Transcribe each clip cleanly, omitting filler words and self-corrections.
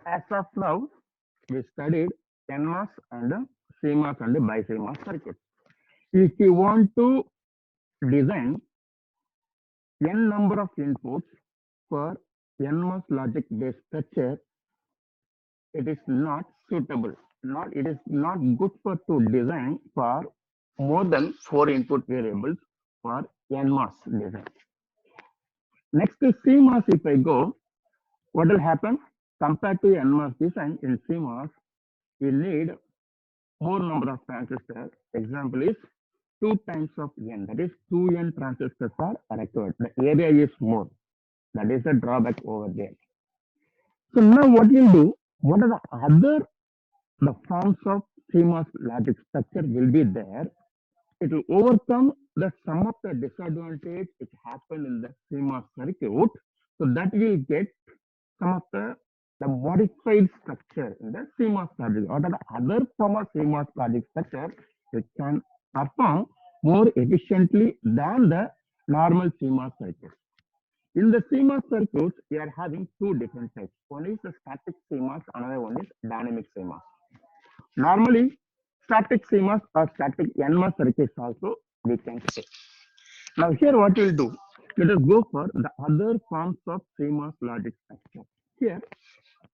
As of now, we studied NMOS and CMOS and BiCMOS circuits. If you want to design n number of inputs for NMOS logic based structure, it is not suitable. It is not good for to design for more than 4 input variables for NMOS design. Next is CMOS. If I go, what will happen? Compared to NMOS design in CMOS, we need more number of transistors. Example is 2 times of n, that is 2n transistors are required. The area is more. That is the drawback over there. So now what we'll do, what are the forms of CMOS logic structure will be there. It will overcome the some of the disadvantage which happen in the CMOS circuit. So that will get some of the modified structure in the CMOS logic. Or the other form of CMOS logic structure which can perform more efficiently than the normal CMOS circuit. In the CMOS circuits, we are having two different types. One is the static CMOS, another one is dynamic CMOS. Normally, static CMOS or static NMOS circuits also we can say. Now here what we'll do, let us go for the other forms of CMOS logic structure. Here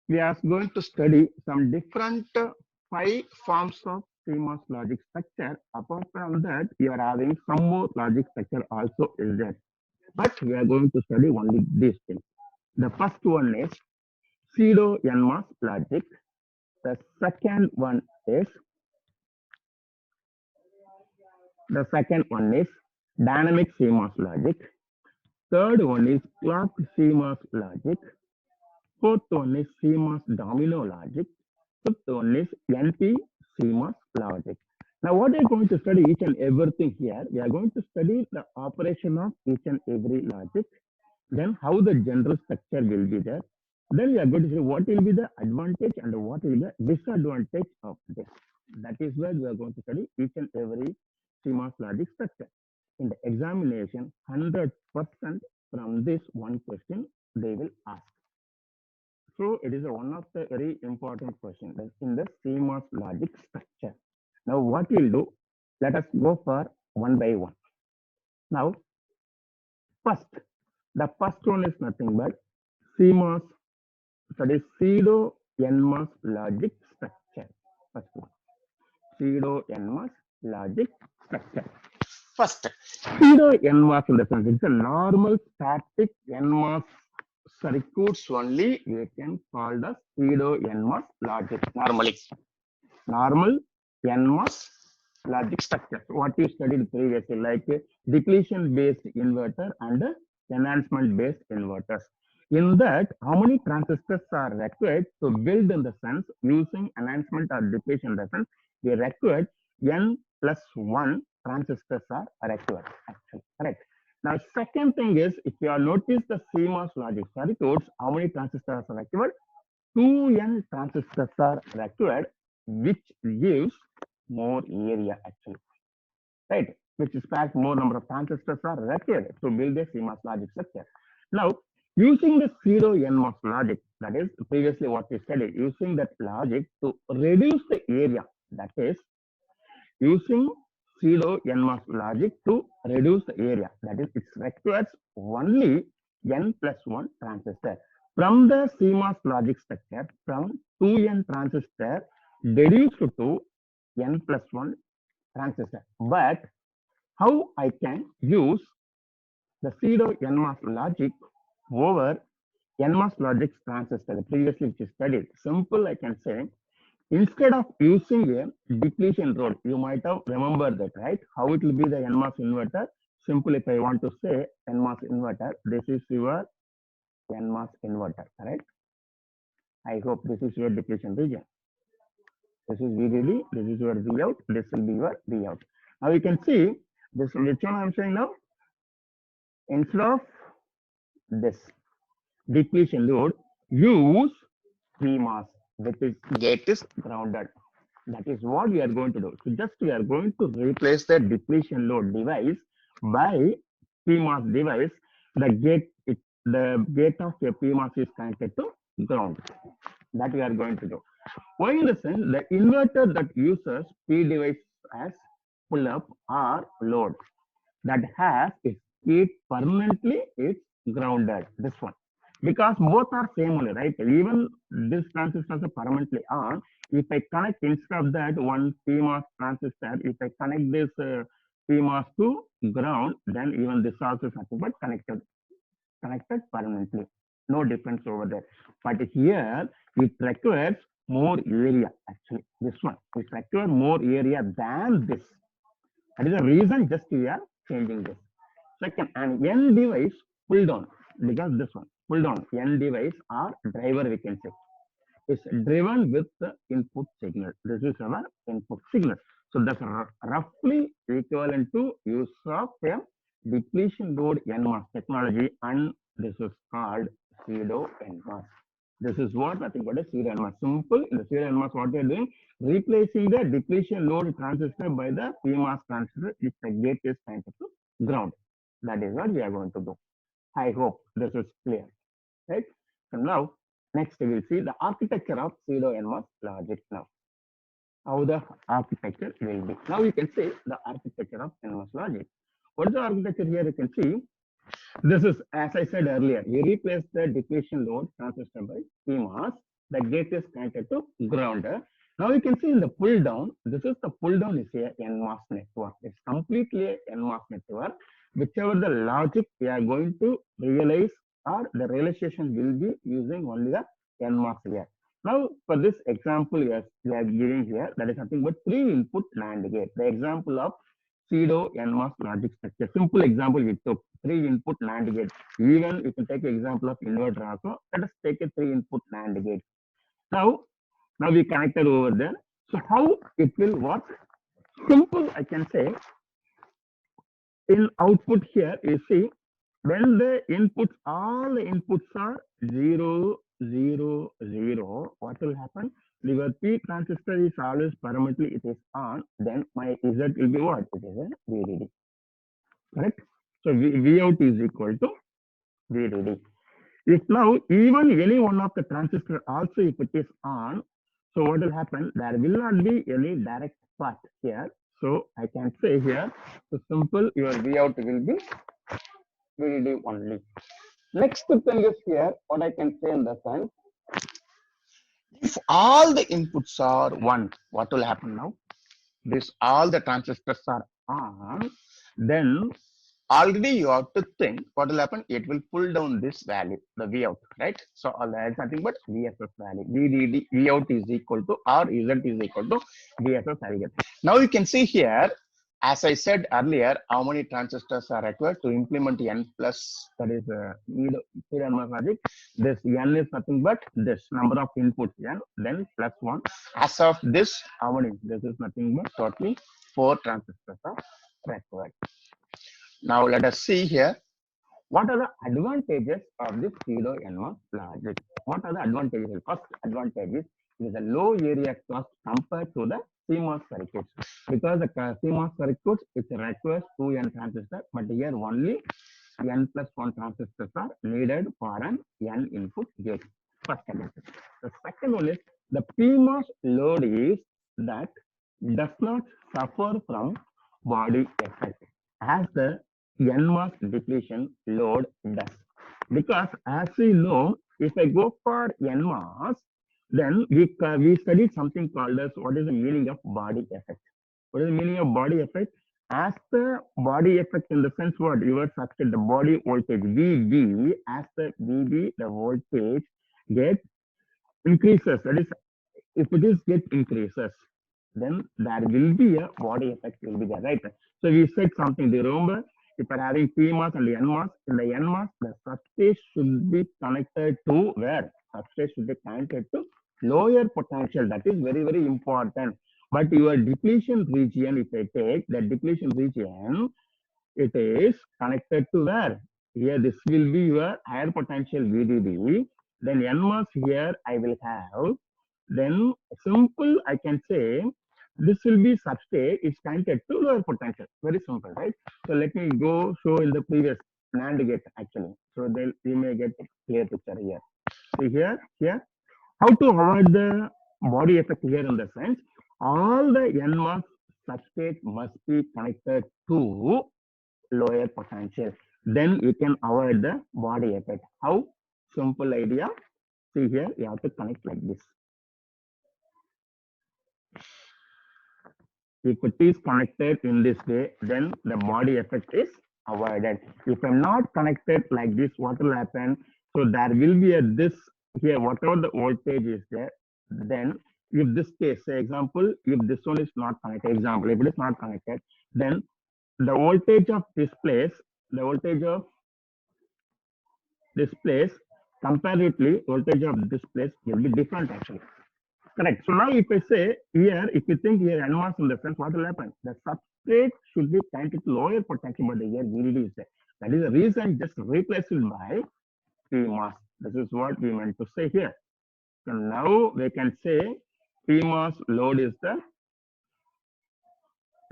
we are going to study some different 5 forms of CMOS logic structure. Apart from that, we are having some more logic structure also is there. But we are going to study only these things. The first one is pseudo NMOS logic. The second one is dynamic CMOS logic. Third one is clock CMOS logic. Fourth one is CMOS domino logic. Fifth one is NP CMOS logic. Now, what we are going to study each and everything here, we are going to study the operation of each and every logic, then how the general structure will be there. Then we are going to see what will be the advantage and what will be the disadvantage of this. That is where we are going to study each and every CMOS logic structure. In the examination, 100% from this one question they will ask. So it is one of the very important questions in the CMOS logic structure. Now what we'll do, let us go for one by one. Now, the first one is nothing but CMOS, that is pseudo NMOS logic structure. First one, pseudo NMOS logic structure. First, pseudo NMOS in the sense it's a normal static NMOS circuits only we can call the pseudo NMOS logic normally. Normal NMOS logic structure. What you studied previously, like depletion based inverter and enhancement based inverters. In that, how many transistors are required to build in the sense using enhancement or depletion reference? We required n plus 1 transistors are required. Actually, correct. Now, second thing is, if you have noticed the CMOS logic circuits, how many transistors are required? 2n transistors are required, which gives more area actually, right? Which is fact more number of transistors are required to build a CMOS logic structure. Now, using the pseudo NMOS logic, that is previously what we studied, using that logic to reduce the area, that is using pseudo NMOS logic to reduce the area, that is it requires only n plus 1 transistor. From the CMOS logic structure, from 2n transistor reduced to n plus 1 transistor. But how I can use the pseudo NMOS logic over NMOS logic transistor, previously which is studied. Simple, I can say, instead of using a depletion road, you might have remembered that, right? How it will be the NMOS inverter. Simple, if I want to say NMOS inverter, this is your NMOS inverter, right? I hope this is your depletion region. This is VDD, this is your Vout, this will be your Vout. Now you can see this, which one I'm saying now? Instead of this depletion load, use PMOS, which is gate is grounded. That is what we are going to do. So just we are going to replace the depletion load device by PMOS device. The gate of your PMOS is connected to ground. That we are going to do. Why in the sense the inverter that uses P device as pull up or load that has its heat permanently it's grounded. This one. Because both are same only, right? Even this transistor is permanently on. If I connect instead of that one PMOS transistor, if I connect this PMOS to ground, then even this also is nothing but connected permanently. No difference over there. But here it requires more area actually. This one it requires more area than this. That is the reason just we are changing this. Second, an N device pull down because this one pull down N device or driver we can say is driven with the input signal. This is our input signal. So that's roughly equivalent to use of a depletion load NMOS technology, and this is called pseudo NMOS. This is what nothing but a pseudo NMOS. Simple. In the pseudo NMOS, what they are doing, replacing the depletion load transistor by the PMOS transistor if the gate is connected to ground. That is what we are going to do. I hope this is clear, right? So now, next we will see the architecture of pseudo NMOS logic now. How the architecture will be. Now you can see the architecture of NMOS logic. What is the architecture here? You can see this is, as I said earlier, we replace the depletion load transistor by PMOS. The gate is connected to ground. Now you can see in the pull down, this is the pull down is a NMOS network. It's completely a NMOS network. Whichever the logic we are going to realize or the realization will be using only the NMOS here. Now for this example, yes, we are giving here, that is nothing but 3 input NAND gate. The example of pseudo NMOS logic structure. Simple example we took 3 input NAND gate. Even if you take example of inverter also, let us take a 3 input NAND gate. Now we connected over there. So how it will work? Simple, I can say. In output here, you see, when the inputs, all the inputs are 0, 0, 0, what will happen? Your P transistor is always permanently, it is on, then my Z will be what? It is a VDD. Correct? So V out is equal to VDD. If now even any one of the transistor also if it is on, so what will happen? There will not be any direct path here. So I can say here, so simple, your V out will be VDD only. Next thing is here, what I can say in the sense, if all the inputs are 1, what will happen now? This all the transistors are on, then already you have to think what will happen. It will pull down this value, the V out, right? So all that is nothing but VSS value. VDD, V out is equal to or Z is equal to VSS value. Now you can see here, as I said earlier, how many transistors are required to implement N plus, that is pseudo logic. This N is nothing but this number of inputs N, then plus 1. As of this, how many? This is nothing but totally 4 transistors are required. Now let us see here. What are the advantages of this pseudo NMOS logic? What are the advantages? First advantage is a low area cost compared to the CMOS circuits. Because the CMOS circuits, it requires 2 N transistors, but here only N plus 1 transistors are needed for an N input gate. First advantage. The second one is the PMOS load is that does not suffer from body effect as the NMOS depletion load does. Because as we know, if I go for NMOS, then we studied something called as what is the meaning of body effect. What is the meaning of body effect? As the body effect in the sense what your substrate, the body voltage VB, as the VB, the voltage get increases. That is, if it is get increases, then there will be a body effect will be there, right? So we said something. Do you remember? If you're having PMOS and NMOS, in the NMOS, the substrate should be connected to where? Substrate should be connected to lower potential. That is very, very important. But your depletion region, if I take the depletion region, it is connected to where? Here, this will be your higher potential VDD. Then NMOS here I will have. Then simple, I can say this will be substrate is connected to lower potential. Very simple, right? So let me go show in the previous NAND gate actually. So then you may get a clear picture here. See here, How to avoid the body effect here in the sense, all the NMOS substrate must be connected to lower potential. Then we can avoid the body effect. How? Simple idea. See here, you have to connect like this. If it is connected in this way, then the body effect is avoided. If I'm not connected like this, what will happen? So there will be a this here, whatever the voltage is there, then if this case, say example, if this one is not connected, example, if it is not connected, then the voltage of this place, the voltage of this place, comparatively, voltage of this place will be different actually. Correct. So now if I say here, if you think here NMOS in the sense, what will happen? The substrate should be connected to lower potential, but here VDD is there. That is the reason just replace it by PMOS. This is what we meant to say here. So now we can say PMOS load is the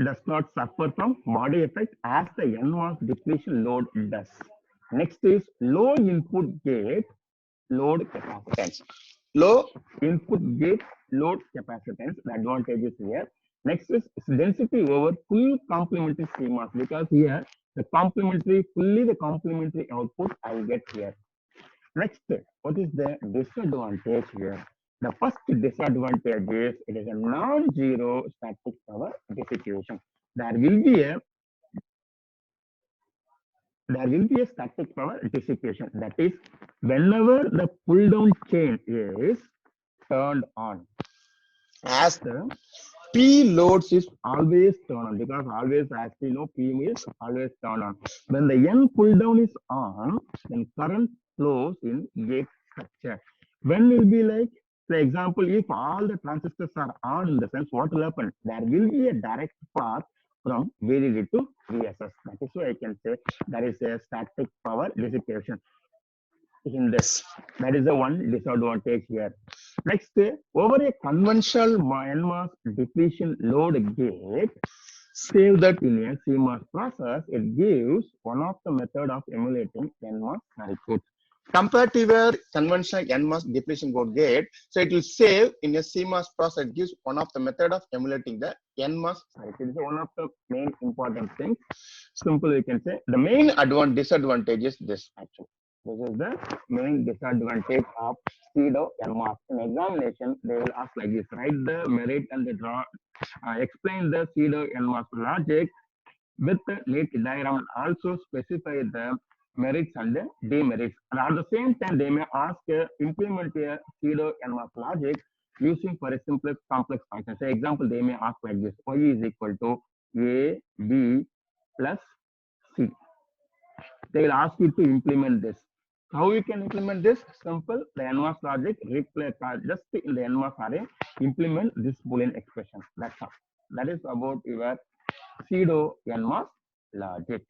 does not suffer from body effect as the NMOS depletion load does. Next is low input gate load capacitance. Low input gate load capacitance, the advantage is here. Next is density over full complementary CMOS, because here the complementary, fully the complementary output I will get here. Next, what is the disadvantage here? The first disadvantage is it is a non-zero static power dissipation. There will be a static power dissipation. That is, whenever the pull down chain is turned on, as the P loads is always turned on, because always, as we know, P is always turned on. When the N pull down is on, then current flows in gate structure. When will be like, for example, if all the transistors are on in the sense, what will happen? There will be a direct path from VDD to VSS. That is why I can say there is a static power dissipation in this. That is the one disadvantage here. Next, over a conventional NMOS depletion load gate, save that in a CMOS process, it gives one of the method of emulating NMOS circuit. Compared to your conventional NMOS depletion load gate, so it will save in a CMOS process, it gives one of the method of emulating the NMOS circuit. It is one of the main important things. Simple, you can say. The main disadvantage is this actually. This is the main disadvantage of pseudo NMOS. In examination, they will ask like this: write the merit and the draw, explain the pseudo NMOS logic with the neat diagram, and also specify the merits and the demerits. And at the same time, they may ask implement a pseudo NMOS logic using for a simple complex function. Say example, they may ask like this: y is equal to a b plus c. They will ask you to implement this. How you can implement this? Simple, the NMOS logic, replace just in the NMOS array, implement this Boolean expression. That's all. That is about your pseudo NMOS logic.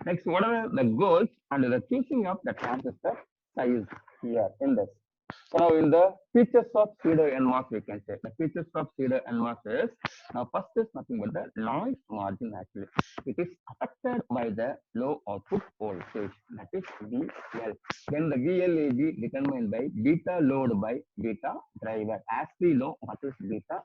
Next, what are the goals and the choosing of the transistor size here in this? So now in the features of pseudo NMOS, we can say the features of pseudo NMOS is, now first is nothing but the noise margin actually. It is affected by the low output voltage, that is VL. Then the VL is determined by beta load by beta driver. As we know, what is beta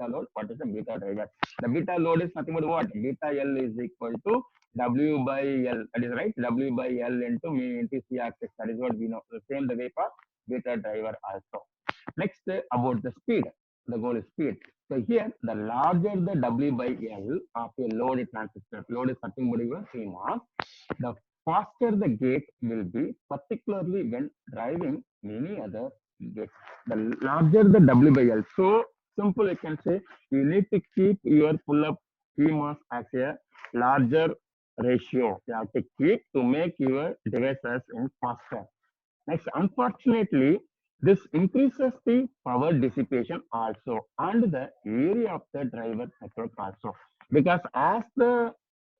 load, what is the beta driver? The beta load is nothing but what? Beta L is equal to W by L. That is right. W by L into mu into C axis. That is what we know. The same the way for beta driver also. Next, about the speed. The goal is speed. So here, the larger the W by L of a load transistor, load is nothing but your CMOS, the faster the gate will be, particularly when driving many other gates. The larger the W by L. So simple, I can say you need to keep your pull-up CMOS as a larger ratio. You have to keep to make your devices in faster. Next, unfortunately, this increases the power dissipation also and the area of the driver network also, because as the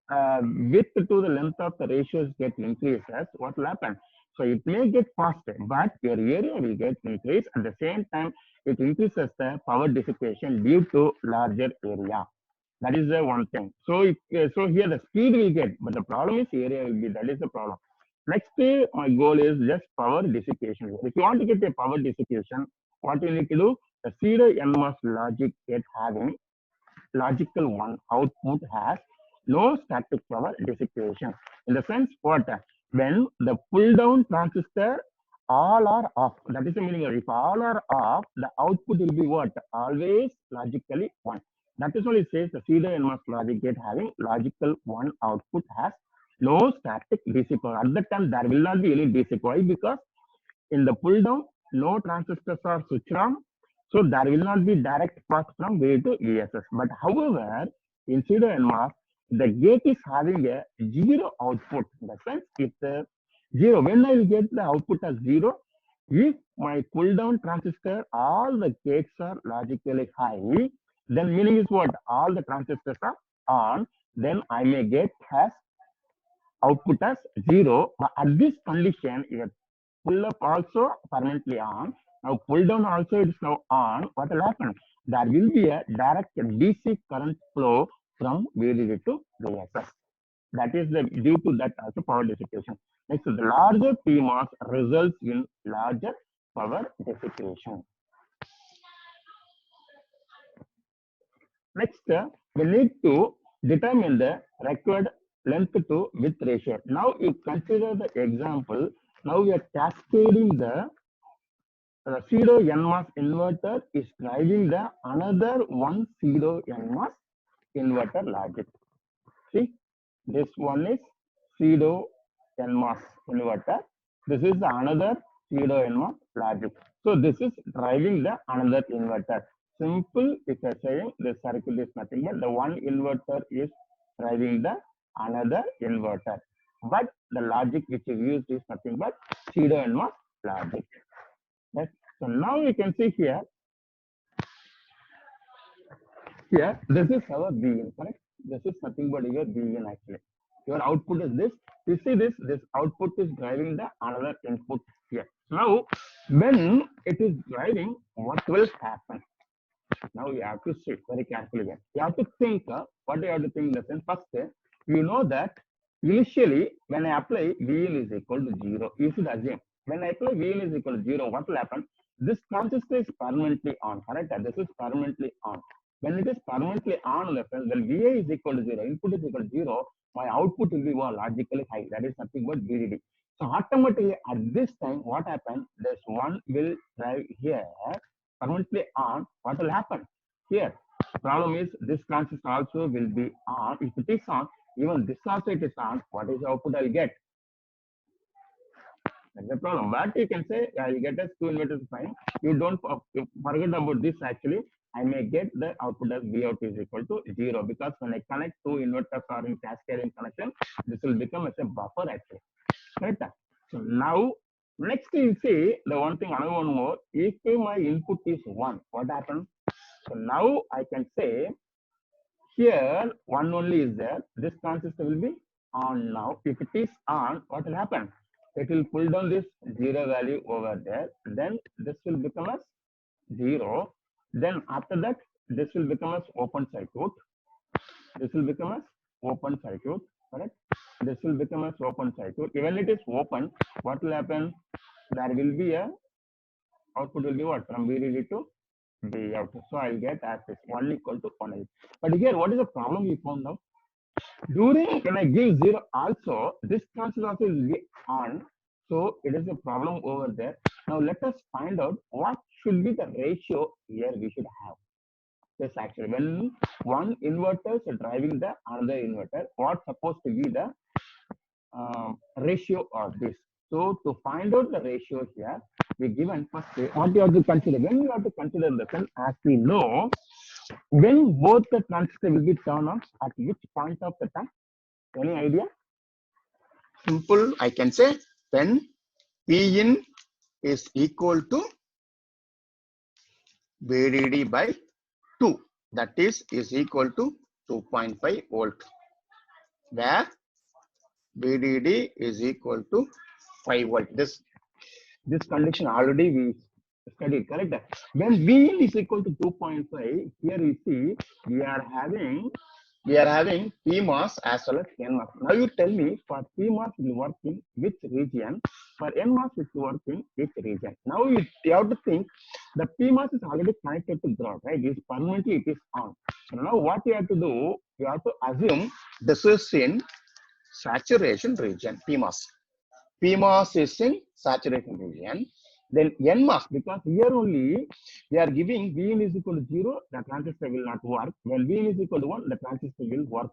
width to the length of the ratios get increases, what will happen? So it may get faster, but your area will get increased. At the same time, it increases the power dissipation due to larger area. That is the one thing. So, so here the speed will get, but the problem is area will be. That is the problem. Next, my goal is just power dissipation. If you want to get a power dissipation, what you need to do, the pseudo NMOS logic gate having logical one output has no static power dissipation. In the sense, what? When the pull down transistor all are off, that is the meaning of it. If all are off, the output will be what? Always logically one. That is what it says the pseudo NMOS logic gate having logical one output has no static DC power. At that time, there will not be any DC. Why? Because in the pull down, no transistors are switched on, so there will not be direct path from VA to ESS. But however, in pseudo NMOS, the gate is having a zero output. In the sense, it's a zero. When I will get the output as zero, if my pull down transistor, all the gates are logically high, then meaning is what? All the transistors are on, then I may get as output as zero. But at this condition, pull up also permanently on. Now pull down also it is now on. What will happen? There will be a direct DC current flow from VDD to VSS. That is the due to that also power dissipation. Next, the larger PMOS results in larger power dissipation. Next, we need to determine the required length to width ratio. Now you consider the example. Now we are cascading the pseudo NMOS inverter is driving the another one pseudo NMOS inverter logic. See, this one is pseudo NMOS inverter. This is the another pseudo NMOS logic. So this is driving the another inverter. Simple, if you're saying the circuit is nothing but the one inverter is driving the another inverter. But the logic which is used is nothing but pseudo NMOS logic. Yes. So now you can see here, this is our BN, correct? This is nothing but your BN actually. Your output is this. You see this output is driving the another input here. Now, when it is driving, what will happen? Now you have to see very carefully here. You have to think, what you have to think in the sense, first, you know that initially when I apply VN is equal to 0, you should assume when I apply VN is equal to 0, what will happen? This transistor is permanently on, correct? This is permanently on. When it is permanently on, when VA is equal to 0, input is equal to 0, my output will be more logically high. That is nothing but VDD. So automatically at this time, what happens? This one will drive here permanently on. What will happen? Here, problem is this transistor also will be on. If it is on, even this also it is on. What is the output I'll get? That's the problem. But you can say you get as two inverters fine. You don't forget about this actually. I may get the output as Vout is equal to 0 because when I connect two inverters or in cascading connection, this will become as a buffer actually. Correct? So now next you see the one thing, another one more. If my input is 1, what happens? So now I can say here one only is there. This transistor will be on now. If it is on, what will happen? It will pull down this 0 value over there. Then this will become as 0. Then after that, this will become as open circuit. This will become as open circuit. Correct? This will become as open circuit. When it is open, what will happen? There will be a output will be what? From VDD to Vout. So I'll get as this 1 equal to 1. But here, what is the problem we found out? During when I give 0 also, this transistor also will be on. So it is a problem over there. Now let us find out what should be the ratio here we should have. This actually, when one inverter is driving the another inverter, what's supposed to be the ratio of this? So to find out the ratio here, we given first what you have to consider. When you have to consider the sun, as we know, when both the transistor will be turned on at which point of the time? Any idea? Simple, I can say when P in is equal to VDD by 2. That is equal to 2.5 volt. Where VDD is equal to 5 volt. This condition already we studied, correct? When V is equal to 2.5, here you see we are having we are having PMOS as well as NMOS. Now you tell me for PMOS will work in which region, for NMOS it will work in which region. Now you have to think the PMOS is already connected to ground, right? It's permanently it is on. So now what you have to do, you have to assume this is in saturation region, PMOS. PMOS is in saturation region. Then NMOS, because here only we are giving Vin is equal to 0, the transistor will not work. When Vin is equal to 1, the transistor will work.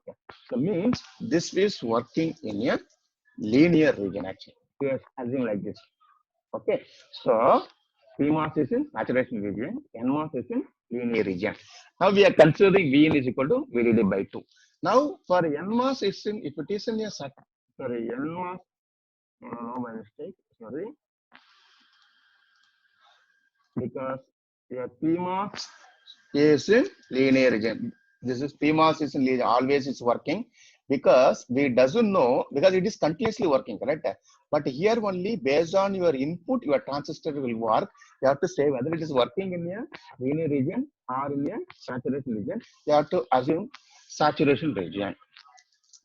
So means this is working in a linear region actually. We are assuming like this. Okay. So PMOS is in saturation region, NMOS is in linear region. Now we are considering Vin is equal to VDD by 2. Now for NMOS is in, if it is in a NMOS, no, my mistake, sorry. Because your PMOS is in linear region. This is PMOS is in linear, always it's working because we doesn't know, because it is continuously working, correct? But here only based on your input, your transistor will work. You have to say whether it is working in a linear region or in a saturation region. You have to assume saturation region.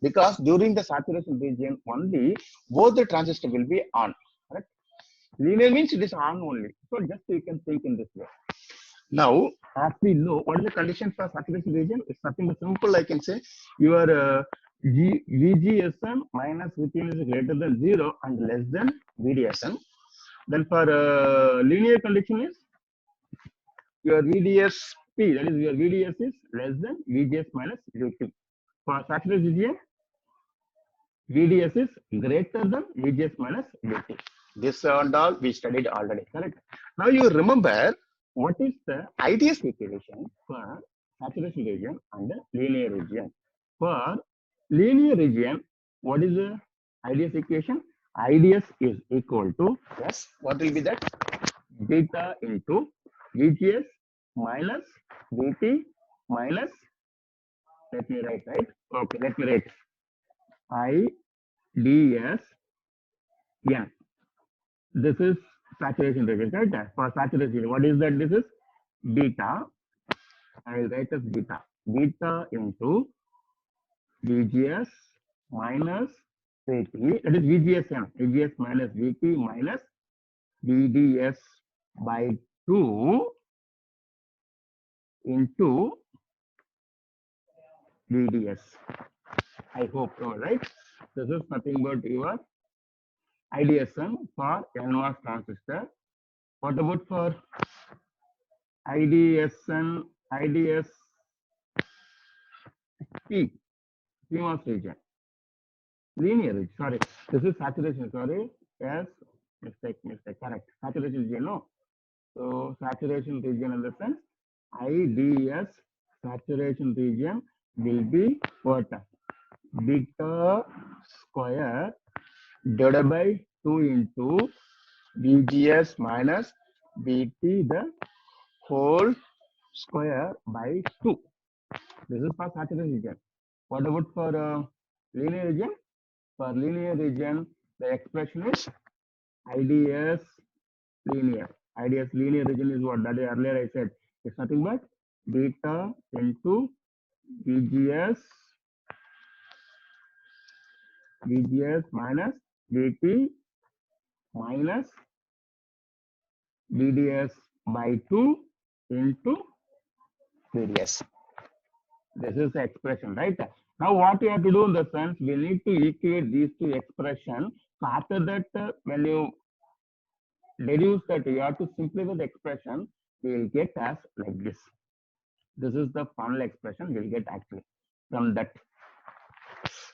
Because during the saturation region only, both the transistor will be on, correct? Linear means it is on only. So just you can think in this way. Now, as we know, what is the condition for saturation region? It's nothing simple. I can say your VGSM minus Vp is greater than 0 and less than VDSM. Then for linear condition is your VDSP, that is your VDS is less than VGS minus Vp. For saturation region, VDS is greater than VGS minus Vp. This and all we studied already, correct? Now you remember what is the IDS equation for saturation region and the linear region. For linear region, what is the IDS equation? IDS is equal to, yes, what will be that? Beta into VGS minus VT minus, let me write, right? Okay, let me write IDS N. This is saturation region, right? For saturation region, what is that? This is beta. I will write as beta. Beta into VGS minus VT. That is VGSM. VGS minus VT minus VDS by 2 into VDS. I hope so, right? This is nothing but your IDSM for NMOS transistor. What about for IDSN, IDS P, PMOS region? Linear region, sorry. This is saturation, sorry. Yes, mistake, correct. Saturation region, no. So saturation region in the sense, IDS saturation region will be what? Beta square divided by 2 into VGS minus VT the whole square by 2. This is for saturation region. What about for linear region? For linear region, the expression is IDS linear. IDS linear region is what that earlier I said. It's nothing but beta into VGS minus VT minus VDS by 2 into VDS. This is the expression, right? Now what you have to do in the sense, we need to equate these two expressions. So after that, when you deduce that, you have to simplify the expression, we will get as like this. This is the final expression we'll get actually from that.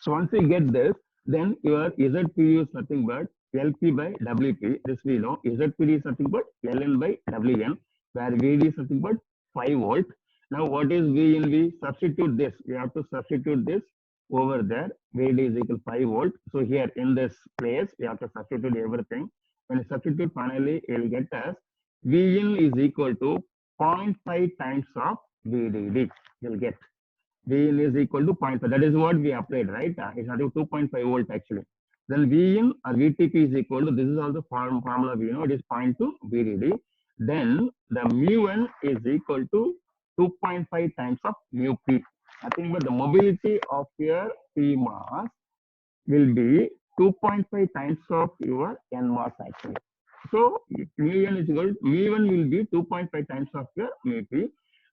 So once you get this, then your ZP is nothing but LP by WP. This we know. ZPD is nothing but LN by WN, where VD is nothing but 5 volt. Now what is V in V? Substitute this. We have to substitute this over there. VD is equal to 5 volt. So here in this place, we have to substitute everything. When you substitute, finally, you will get as V in is equal to 0.5 times of VDD. You'll get V in is equal to 0.5. That is what we applied, right? It's not 2.5 volt actually. Then V in or VTP is equal to, this is also formula we know, it is 0.2 VDD. Then the mu n is equal to 2.5 times of mu p. Nothing but the mobility of your P mass will be 2.5 times of your N mass actually. So mu1 is equal to mu1 will be 2.5 times of your mu p.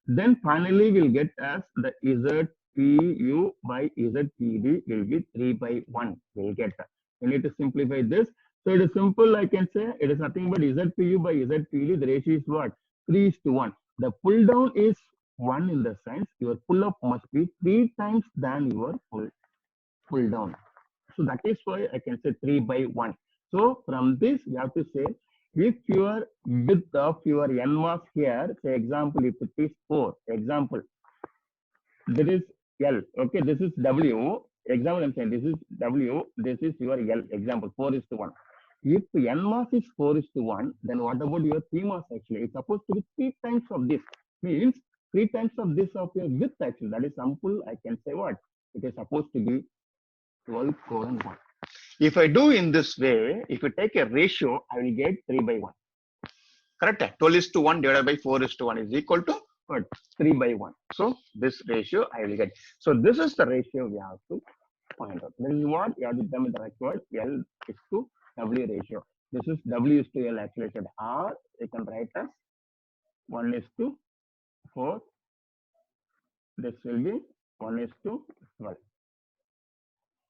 Then finally we'll get as the ZPU by ZPD will be 3 by 1. We'll get that. We need to simplify this. So it is simple, I can say it is nothing but ZPU by ZPD. The ratio is what? 3 is to 1. The pull down is 1 in the sense your pull up must be 3 times than your pull down. So that is why I can say 3 by 1. So from this, you have to say if your width of your N mass here, say example, if it is 4, example, this is L, okay, this is W, example I'm saying this is W, this is your L, example, 4 is to 1. If N mass is 4 is to 1, then what about your P mass actually? It's supposed to be 3 times of this, means 3 times of this of your width actually. That is simple, I can say what? It is supposed to be 12 colon 1. If I do in this way, if you take a ratio, I will get 3 by 1. Correct? 12 is to 1 divided by 4 is to 1 is equal to what? 3 by 1. So this ratio I will get. So this is the ratio we have to find out. This is what you have to determine the required L is to W ratio. This is W is to L actually. So R, you can write as 1 is to 4. This will be 1 is to 12.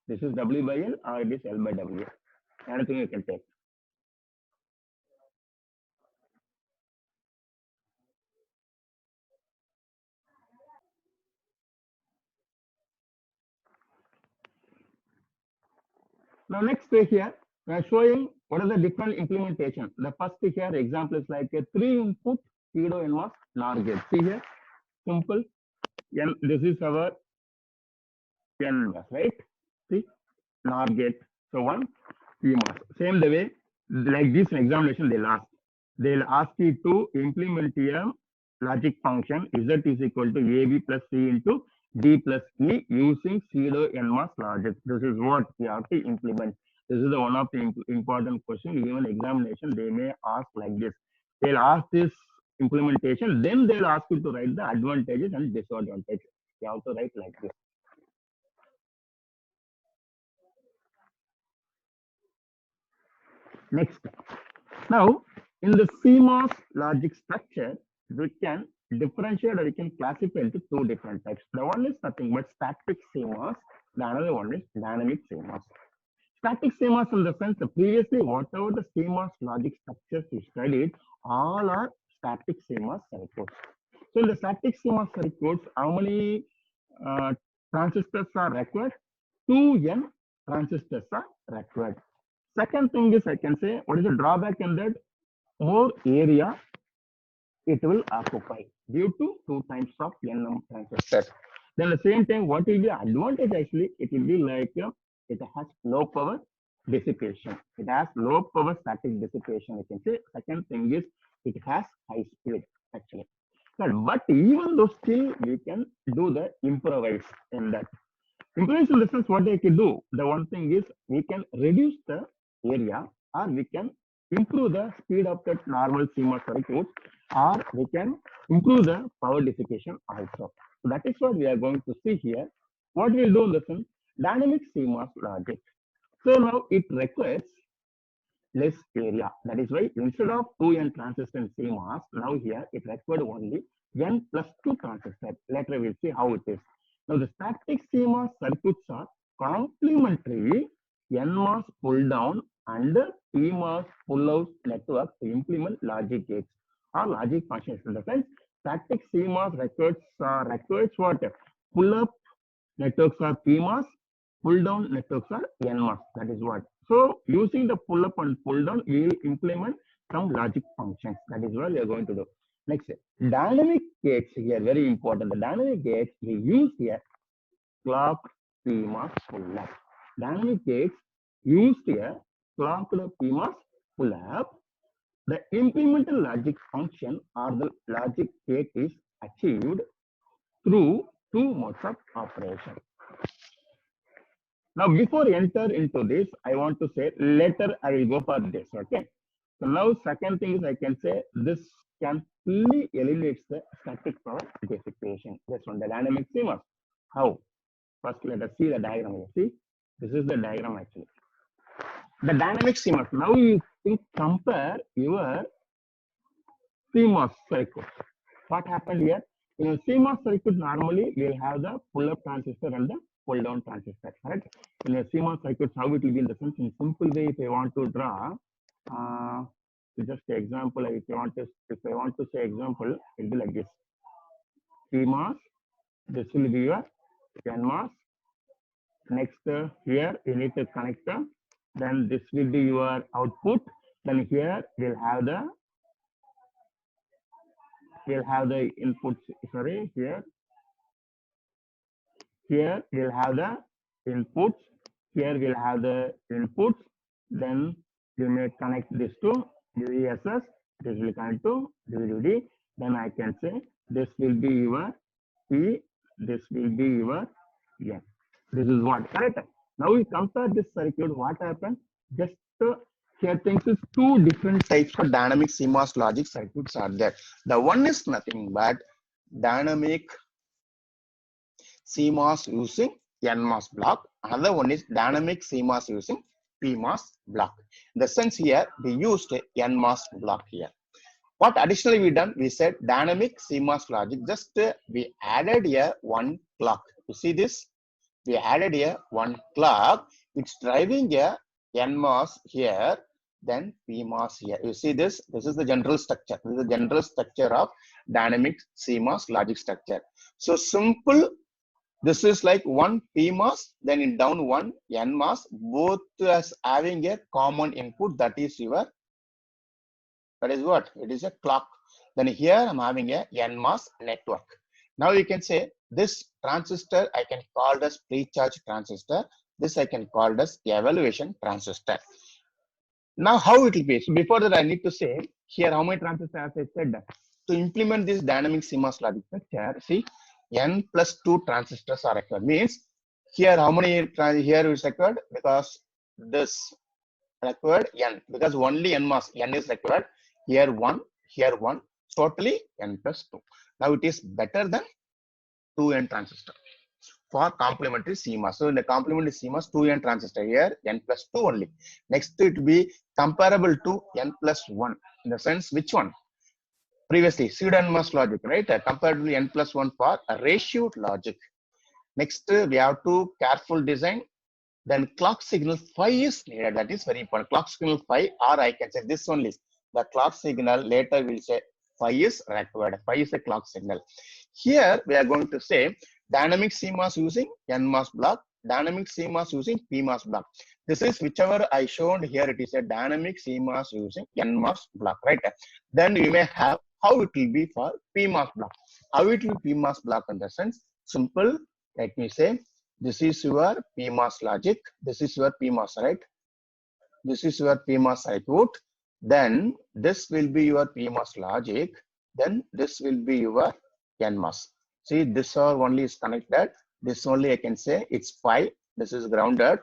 This is W by L or it is L by W. Anything you can take. Now next way here, we are showing what are the different implementation. The first here example is like a 3 input pseudo NMOS NOR gate. See here, simple. This is our NMOS, right? See, NOR gate. So one PMOS. Same the way, like this examination they'll ask you to implement a logic function Z is equal to AB plus C into D plus E using pseudo NMOS logic. This is what we have to implement. This is the one of the important question. Even examination, they may ask like this. They'll ask this implementation, then they'll ask you to write the advantages and disadvantages. You have to write like this. Next. Now, in the CMOS logic structure, we can differentiate or we can classify into two different types. The one is nothing but static CMOS. The another one is dynamic CMOS. Static CMOS in the sense that previously whatever the CMOS logic structures we studied, all are static CMOS circuits. So in the static CMOS circuits, how many transistors are required? 2n transistors are required. Second thing is I can say what is the drawback in that? More area it will occupy due to 2 times of n transistors. Then at the same time, what will be the advantage actually? It will be like it has low power dissipation. It has low power static dissipation. I can say. Second thing is it has high speed actually. But even though still we can do the improvise in that. Improvise in the sense what I can do. The one thing is we can reduce the area or we can improve the speed of that normal CMOS circuit or we can improve the power dissipation also. So that is what we are going to see here. What we'll do in the sense dynamic CMOS logic. So now it requires less area. That is why instead of 2n transistor in CMOS, now here it required only n plus 2 transistors. Later we'll see how it is. Now the static CMOS circuits are complementary NMOS pull down and PMOS pull out network to implement logic gates or logic functions. In the sense, static CMOS records what? Pull up networks are PMOS, pull down networks are NMOS. That is what. So using the pull up and pull down, we will implement some logic functions. That is what we are going to do. Next, dynamic gates here, very important. The dynamic gates we use here clock PMOS pull up. Dynamic gates used here clocked PMOS pull up. The implemented logic function or the logic gate is achieved through two modes of operation. Now, before enter into this, I want to say later I will go for this. Okay. So now, second thing is I can say this can fully eliminates the static power dissipation. That's one the dynamic CMOS. How? First, let us see the diagram here. See, this is the diagram actually. The dynamic CMOS. Now you think compare your CMOS circuit. What happened here? In a CMOS circuit, normally we'll have the pull-up transistor and the pull-down transistor, correct? In a CMOS circuit, how it will be in the sense, in simple way, if I want to draw, just example, if I want to say example, it will be like this. CMOS, this will be your NMOS. Next, here you need to connect them. Then this will be your output. Then here we'll have the inputs. Sorry, here we'll have the inputs. Here we'll have the inputs. Then you may connect this to DVSS. This will connect to DVD. Then I can say this will be your P. This will be your N. This is what, correct? Now we compare this circuit. What happened? Just here things is two different types of dynamic CMOS logic circuits are there. The one is nothing but dynamic CMOS using NMOS block. Another one is dynamic CMOS using PMOS block. In the sense here, we used NMOS block here. What additionally we done? We said dynamic CMOS logic. Just we added here one clock. You see this? We added here one clock. It's driving a NMOS here, then PMOS here. You see this? This is the general structure. This is the general structure of dynamic CMOS logic structure. So simple. This is like one PMOS, then in down one NMOS, both as having a common input. That is what? It is a clock. Then here I'm having a NMOS network. Now you can say this transistor I can call as pre-charge transistor. This I can call as evaluation transistor. Now how it will be? So before that I need to say here how many transistors, as I said, to implement this dynamic CMOS logic structure, see N plus 2 transistors are required. Means here how many here is required? Because this required N, because only NMOS N is required. Here 1, totally N plus 2. Now it is better than 2N transistor for complementary CMOS. So in the complementary CMOS, 2N transistor here, N plus 2 only. Next it will be comparable to N plus 1. In the sense, which one? Previously, pseudo NMOS logic, right? Comparatively N plus 1 for a ratio logic. Next, we have to careful design. Then clock signal 5 is needed. That is very important. Clock signal 5, or I can say this only. The clock signal later will say 5 is required. 5 is a clock signal. Here we are going to say dynamic CMOS using NMOS block, dynamic CMOS using PMOS block. This is whichever I shown here. It is a dynamic CMOS using NMOS block, right? Then you may have how it will be for PMOS block. How it will be PMOS block in the sense simple. Let me say this is your PMOS logic. This is your PMOS, right? This is your PMOS circuit. Then this will be your PMOS logic. Then this will be your NMOS. See, this only is connected. This only I can say it's 5. This is grounded.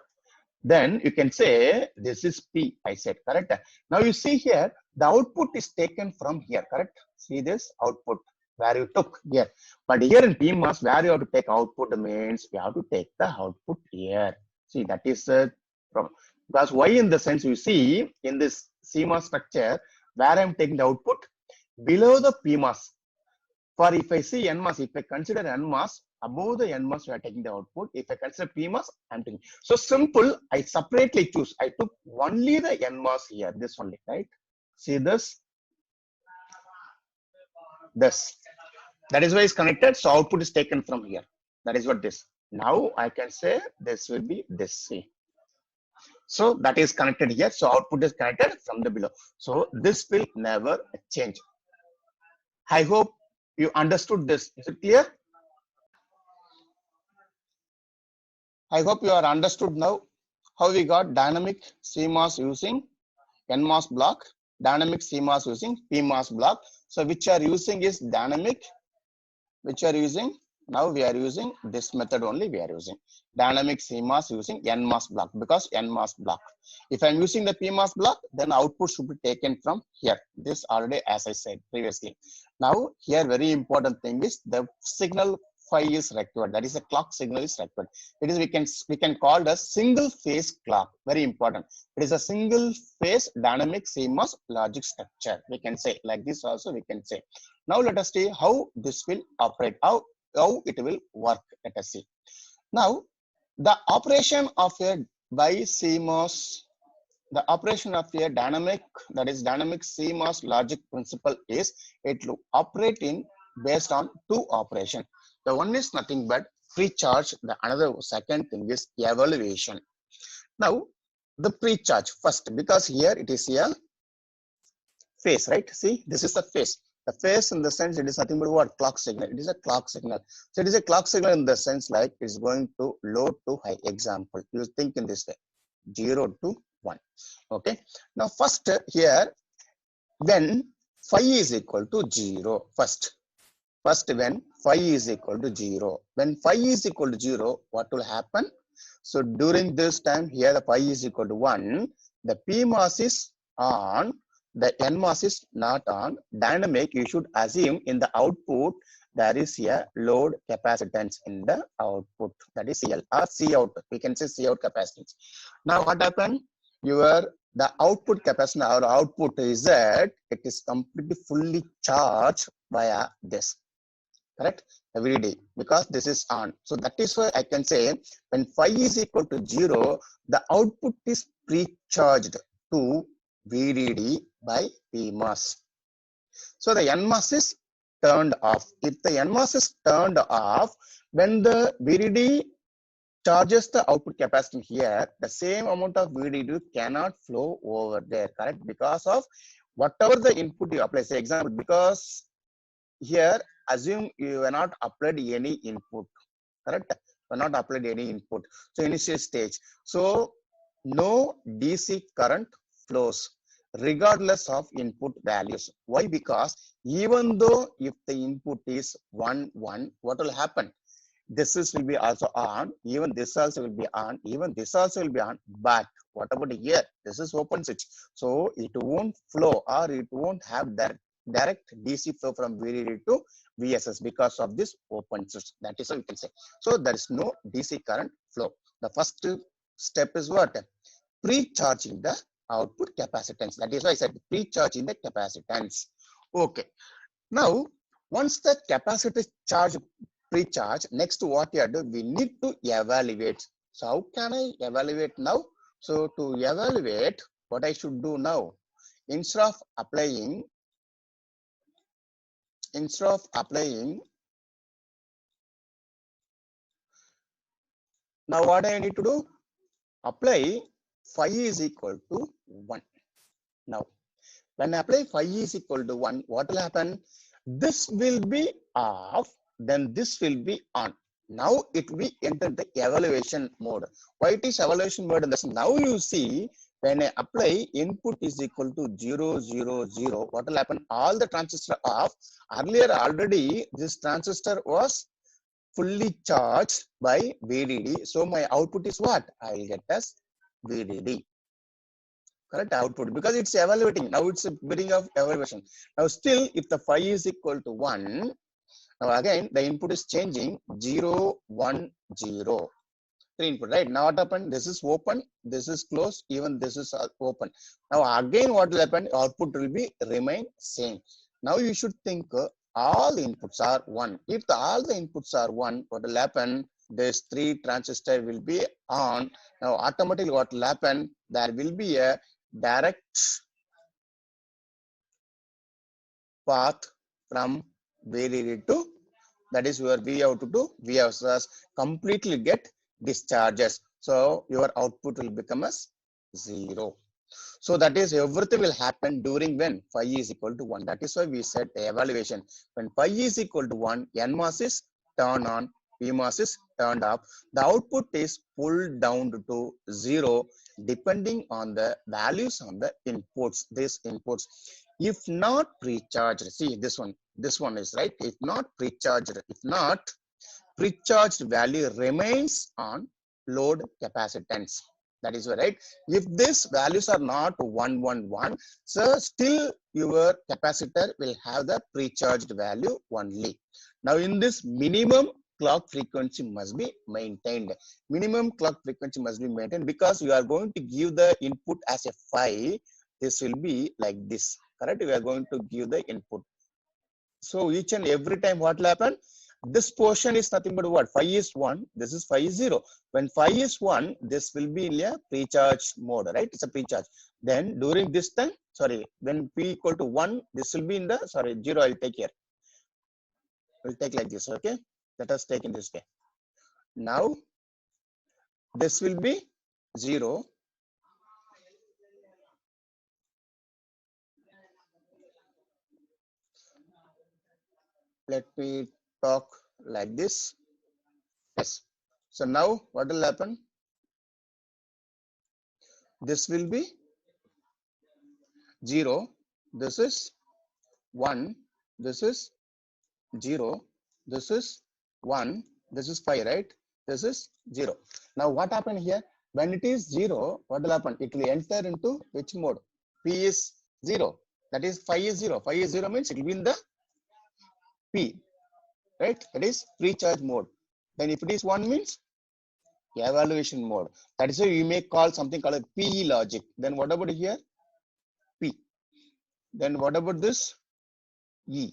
Then you can say this is P. I said correct. Now you see here the output is taken from here. Correct. See this output where you took here. But here in PMOS where you have to take output means we have to take the output here. See that is the problem. Because why in the sense you see in this CMOS structure where I am taking the output below the PMOS. For if I see NMOS, if I consider NMOS, above the NMOS, we are taking the output. If I consider PMOS, I'm taking. So simple, I separately choose. I took only the NMOS here, this only, right? See this? This. That is why it's connected. So output is taken from here. That is what this. Now I can say this will be this. See. So that is connected here. So output is connected from the below. So this will never change. I hope you understood this. Is it clear? I hope you are understood now how we got dynamic CMOS using NMOS block, dynamic CMOS using PMOS block. So which are using is dynamic, which are using, now we are using this method only we are using. Dynamic CMOS using NMOS block because NMOS block. If I'm using the PMOS block, then output should be taken from here. This already as I said previously. Now here very important thing is the signal phi is required. That is a clock signal is required. It is we can call it a single phase clock. Very important. It is a single phase dynamic CMOS logic structure. We can say like this also we can say. Now let us see how this will operate. How it will work. Let us see. Now the operation of a BiCMOS. The operation of a dynamic, that is dynamic CMOS logic principle is it will operate in based on two operations. The one is nothing but pre-charge. The another second thing is evaluation. Now the pre-charge first, because here it is a phase, right? See, this is the phase. The phase in the sense it is nothing but what? Clock signal. It is a clock signal. So it is a clock signal in the sense like it's going to low to high. Example, you think in this way, 0 to 1. Okay. Now first here, when phi is equal to 0, first when phi is equal to 0, when phi is equal to 0, what will happen? So during this time here, the phi is equal to 1, the PMOS is on, the NMOS is not on. Dynamic, you should assume in the output there is a load capacitance in the output, that is CL or C out. We can say C out capacitance. Now what happened? The output capacitance or output is that it is completely fully charged via this, correct? VDD, because this is on. So that is why I can say when phi is equal to 0, the output is pre-charged to VDD by PMOS. So the NMOS is turned off. If the NMOS is turned off, when the VDD charges the output capacitance here, the same amount of VDD cannot flow over there, correct? Because of whatever the input you apply. Say example, because here assume you have not applied any input, correct? You have not applied any input. So initial stage. So no DC current flows regardless of input values. Why? Because even though if the input is 1, 1, what will happen? This will be also on, even this also will be on, even this also will be on, but what about here? This is open switch. So it won't flow or it won't have that direct DC flow from VDD to VSS because of this open switch. That is how we can say. So there is no DC current flow. The first step is what? Pre-charging the output capacitance. That is why I said pre-charging the capacitance. Okay. Now, once the capacitor charge pre-charge, next what you do, we need to evaluate. So how can I evaluate now? So to evaluate, what I should do now, instead of applying, now what I need to do? Apply phi is equal to 1. Now, when I apply phi is equal to 1, what will happen? This will be off, then this will be on. Now it will enter the evaluation mode. Why it is evaluation mode? Now you see, when I apply input is equal to 0, 0, 0, what will happen? All the transistor off. Earlier already this transistor was fully charged by VDD. So my output is what? I will get as VDD. Correct output, because it's evaluating. Now it's a beginning of evaluation. Now still, if the phi is equal to 1, now again the input is changing 0, 1, 0. 3 input, right? Now what happened? This is open, this is closed, even this is open. Now again what will happen? Output will be remain same. Now you should think all the inputs are 1. If all the inputs are 1, what will happen? This 3 transistor will be on. Now automatically what will happen? There will be a direct path from VDD to, that is your V out to VSS, completely get discharges. So your output will become as 0. So that is everything will happen during when phi is equal to 1. That is why we said the evaluation. When phi is equal to 1, NMOS is turned on, PMOS is turned off. The output is pulled down to 0 depending on the values on the inputs. These inputs, if not pre-charged, see this one is right. If not pre-charged, pre-charged value remains on load capacitance. That is right. If these values are not 1, 1, 1, so still your capacitor will have the pre-charged value only. Now in this minimum clock frequency must be maintained. Minimum clock frequency must be maintained because you are going to give the input as a 5. This will be like this, correct? We are going to give the input. So each and every time what will happen? This portion is nothing but what? 5 is 1. This is 5 is 0. When 5 is 1, this will be in a pre-charge mode, right? It's a pre-charge. Then during this time, sorry, when P equal to 1, this will be in the, sorry, 0, I'll take here. We'll take like this, okay? Let us take in this way. Now, this will be 0. Let me talk like this. Yes. So now what will happen? This will be 0. This is 1. This is 0. This is 1. This is 5, right? This is 0. Now what happened here? When it is 0, what will happen? It will enter into which mode? P is 0. That is 5 is 0. 5 is 0 means it will be in the P, right? That is pre-charge mode. Then if it is 1 means evaluation mode. That is why you may call something called a PE logic. Then what about here? P. Then what about this? E.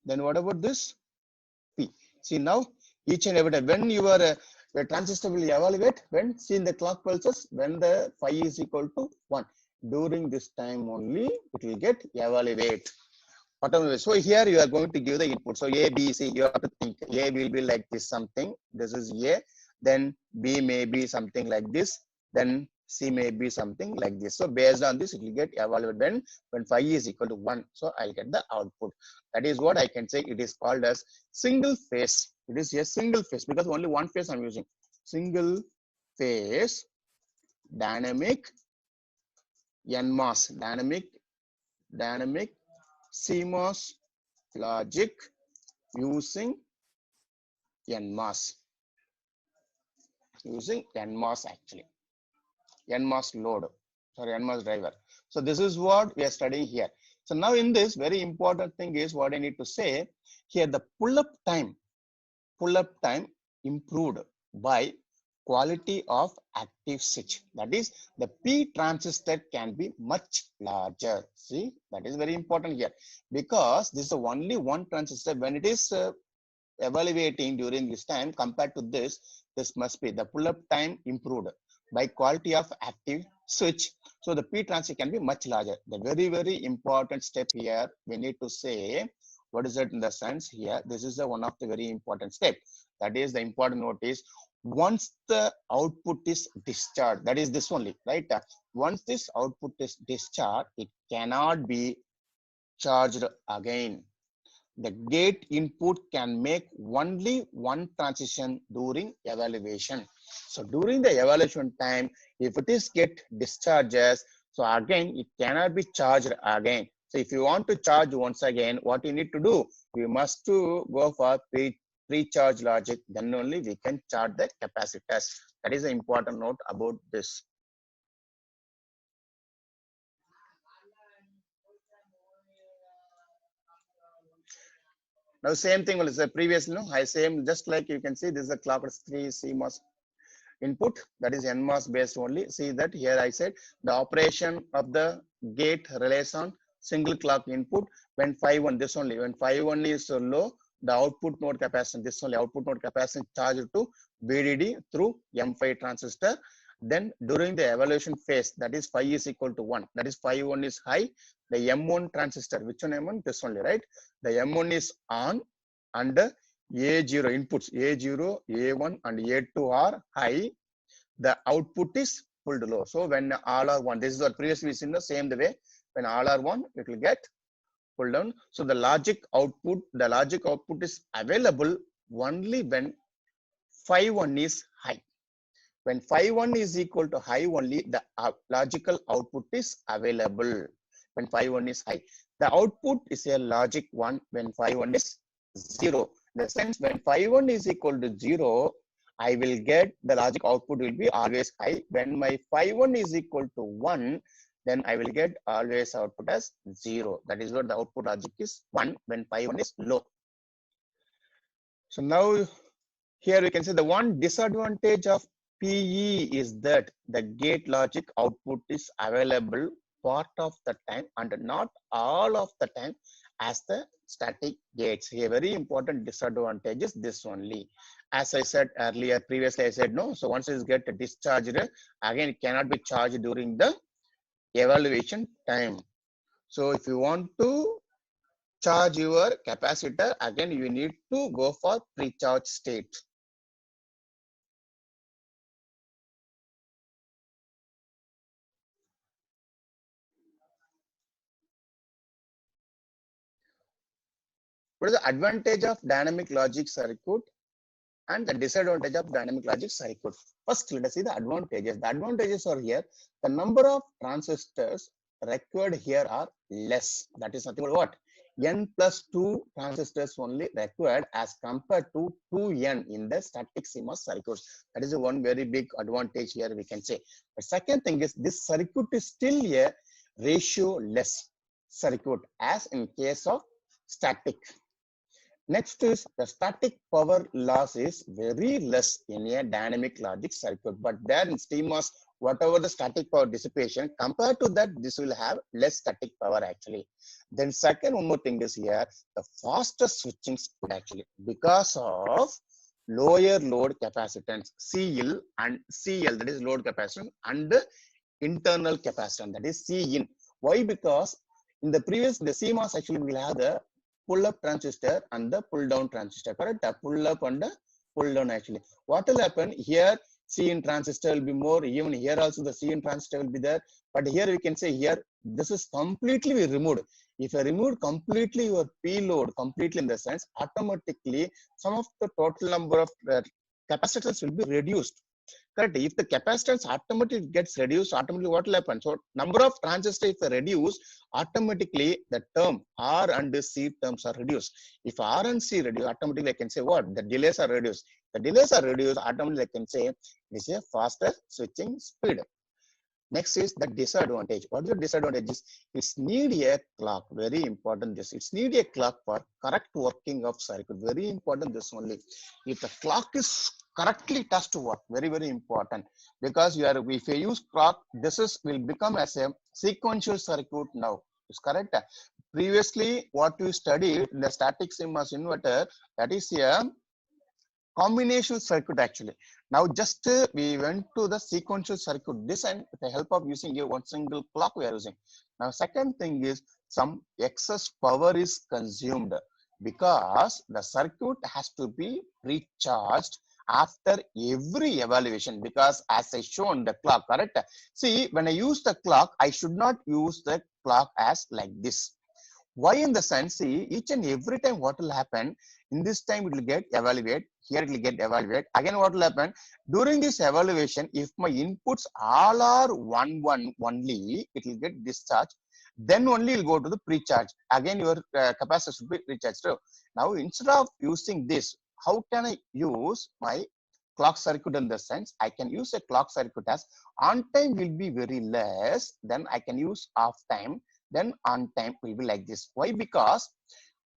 Then what about this? P. See now each and every time when you are the transistor will evaluate when seen the clock pulses when the phi is equal to 1. During this time only it will get evaluate. So here you are going to give the input. So A, B, C, you have to think. A will be like this something. This is A. Then B may be something like this. Then C may be something like this. So based on this, it will get evaluated when phi is equal to 1. So I'll get the output. That is what I can say. It is called as single phase. It is a single phase because only one phase I'm using. Single phase dynamic NMOS. Dynamic CMOS logic using NMOS. Using NMOS actually. NMOS load. Sorry, NMOS driver. So this is what we are studying here. So now in this, very important thing is what I need to say here, the pull-up time improved by quality of active switch. That is, the P transistor can be much larger. See, that is very important here because this is only one transistor. When it is evaluating during this time compared to this must be the pull-up time improved by quality of active switch. So the P transistor can be much larger. The very important step here we need to say what is it in the sense here. This is the one of the very important step. That is the important note is once the output is discharged, that is this only, right? Once this output is discharged, it cannot be charged again. The gate input can make only one transition during evaluation. So during the evaluation time, if it is get discharges, so again, it cannot be charged again. So if you want to charge once again, what you need to do, you must to go for pre-charge logic, then only we can charge the capacitors. That is an important note about this. Now same thing was the previous, I same just like you can see this is the clock 3 CMOS input, that is NMOS based only. See that here I said the operation of the gate relies on single clock input. When 5-1 this only, when 5-1 is low, the output node capacitance, this only output node capacitance charged to VDD through M5 transistor. Then during the evaluation phase, that is phi is equal to 1, that is 5-1 is high, the M1 transistor, which one M1? This only, right? The M1 is on and A0 inputs, A0, A1 and A2 are high, the output is pulled low. So when all are 1, this is what previously we seen the same the way, when all are 1, it will get pulled down. So the logic output is available only when phi 1 is high. When phi 1 is equal to high only, the logical output is available when phi 1 is high. The output is a logic 1 when phi 1 is 0. In the sense when phi 1 is equal to 0, I will get the logic output will be always high. When my phi 1 is equal to 1, then I will get always output as 0. That is what the output logic is 1 when phi 1 is low. So now here we can say the one disadvantage of PE is that the gate logic output is available part of the time and not all of the time as the static gates. Here very important disadvantage is this only. As I said earlier, previously I said no. So once it get discharged, again it cannot be charged during the evaluation time. So if you want to charge your capacitor, again you need to go for pre-charge state. What is the advantage of dynamic logic circuit and the disadvantage of dynamic logic circuit? First, let us see the advantages. The advantages are here. The number of transistors required here are less. That is nothing but what? N plus 2 transistors only required as compared to 2N in the static CMOS circuits. That is one very big advantage here we can say. The second thing is this circuit is still a ratio less circuit as in case of static. Next is the static power loss is very less in a dynamic logic circuit, but there in CMOS, whatever the static power dissipation, compared to that, this will have less static power actually. Then second, one more thing is here, the faster switching speed actually, because of lower load capacitance, CL and CL, that is load capacitance, and the internal capacitance, that is C in. Why? Because in the previous, the CMOS actually will have the pull up transistor and the pull down transistor, correct? Pull up and the pull down actually. What will happen here? C in transistor will be more, even here also the C in transistor will be there. But here we can say here, this is completely removed. If I remove completely your P load, completely in the sense, automatically some of the total number of capacitors will be reduced. Correct. If the capacitance automatically gets reduced, automatically what will happen? So number of transistors if reduce, automatically the term R and C terms are reduced. If R and C reduce, automatically I can say what? The delays are reduced. The delays are reduced, automatically I can say this is a faster switching speed. Next is the disadvantage. What is the disadvantage? It's need a clock. Very important. This it's need a clock for correct working of circuit. Very important. This only. If the clock is correctly touched to work, very important. Because you are if you use clock, this is will become as a sequential circuit now. Is correct. Previously, what you studied in the static CMOS inverter, that is a combination circuit actually. Now just we went to the sequential circuit design with the help of using a one single clock we are using. Now second thing is some excess power is consumed because the circuit has to be recharged after every evaluation, because as I shown the clock, correct? See, when I use the clock, I should not use the clock as like this. Why? In the sense, see, each and every time what will happen, in this time it will get evaluate, here it will get evaluate. Again, what will happen? During this evaluation, if my inputs all are 1 only, it will get discharged. Then only it will go to the pre-charge. Again, your capacitor should be recharged. So now instead of using this, how can I use my clock circuit? In the sense, I can use a clock circuit as on time will be very less, then I can use off time, then on time will be like this. Why? Because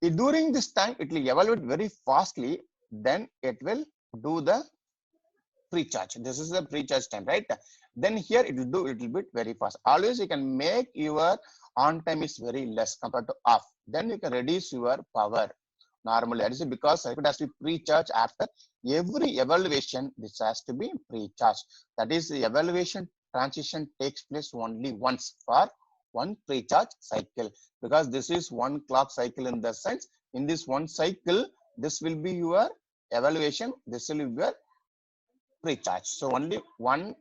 during this time it will evaluate very fastly, then it will do the pre-charge. This is the pre-charge time, right? Then here it will do it will bit very fast. Always you can make your on time is very less compared to off. Then you can reduce your power normally. That is because circuit has to be pre-charged after every evaluation. This has to be pre-charged. That is the evaluation transition takes place only once for one pre-charge cycle, because this is one clock cycle. In the sense, in this one cycle, this will be your evaluation, this will be your pre-charge. So only one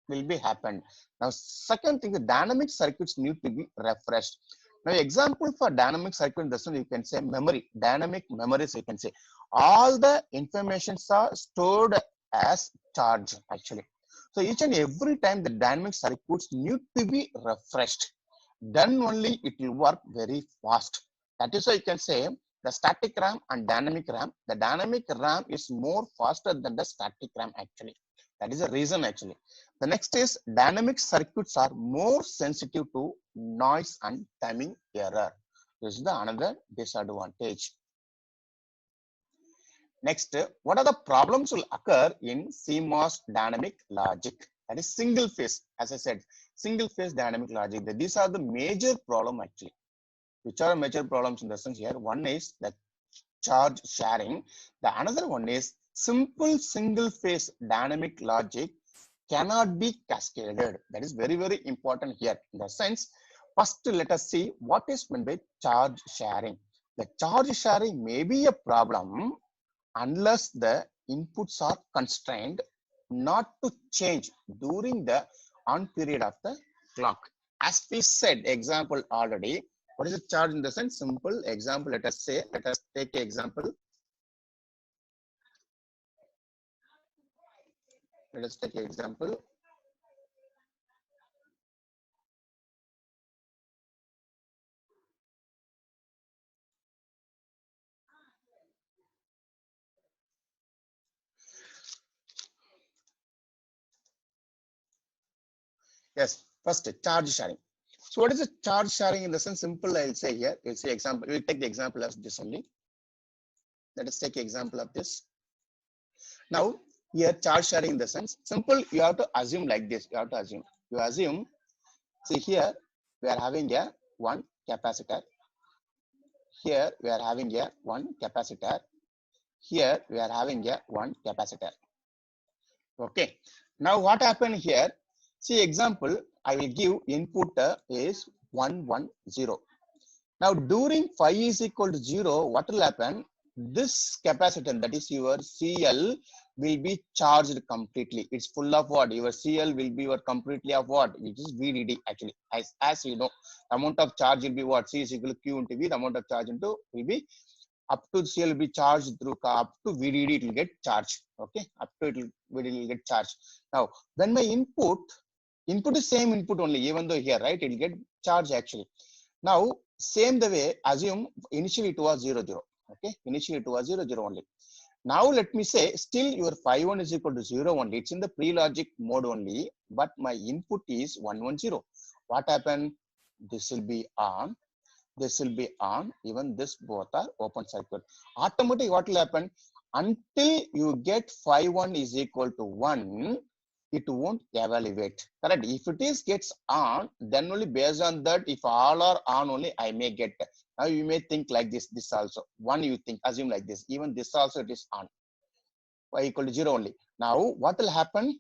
will be happened. Now second thing, the dynamic circuits need to be refreshed. Now example for dynamic circuit, this one you can say memory, dynamic memories. You can say all the informations are stored as charge actually. So each and every time the dynamic circuits need to be refreshed, then only it will work very fast. That is why you can say the static RAM and dynamic RAM. The dynamic RAM is more faster than the static RAM actually. That is the reason actually. The next is dynamic circuits are more sensitive to noise and timing error. This is the another disadvantage. Next, what are the problems will occur in CMOS dynamic logic? That is single phase. As I said, single phase dynamic logic. These are the major problem actually. Which are major problems in the sense here? One is the charge sharing. The another one is simple single phase dynamic logic cannot be cascaded. That is very, very important here. In the sense, first let us see what is meant by charge sharing. The charge sharing may be a problem unless the inputs are constrained not to change during the on period of the clock. As we said, example already, what is the charge in the sense? Simple example, let us take an example. Let us take an example. Yes, first charge sharing. So what is the charge sharing in the sense? Simple, I'll say here. We'll say example. We'll take the example of this only. Let us take an example of this. Now, here charge sharing in the sense, simple, you have to assume like this. You have to assume. You assume, see here, we are having a one capacitor. Here we are having a one capacitor. Here we are having a one capacitor. Okay. Now what happened here? See example, I will give input is 110. Now during phi is equal to 0, what will happen? This capacitor, that is your CL, will be charged completely. It's full of what? Your CL will be completely of what? Which is VDD actually. As you know, the amount of charge will be what? C is equal to Q into V. The amount of charge into will be up to CL will be charged through up to VDD. It will get charged. Okay, up to it will get charged. Now when my input is same input only, even though here right, it will get charged actually. Now same the way, assume initially it was 0 0. Okay, initially it was 0 0 only. Now let me say still your phi 1 is equal to 0 only. It's in the pre-logic mode only, but my input is 110. What happened? This will be on. This will be on. Even this both are open circuit. Automatically what will happen? Until you get phi 1 is equal to 1, it won't evaluate. Correct? If it is gets on, then only based on that, if all are on only, I may get. Now you may think like this also. One you think, assume like this. Even this also it is on. Phi equal to 0 only. Now what will happen?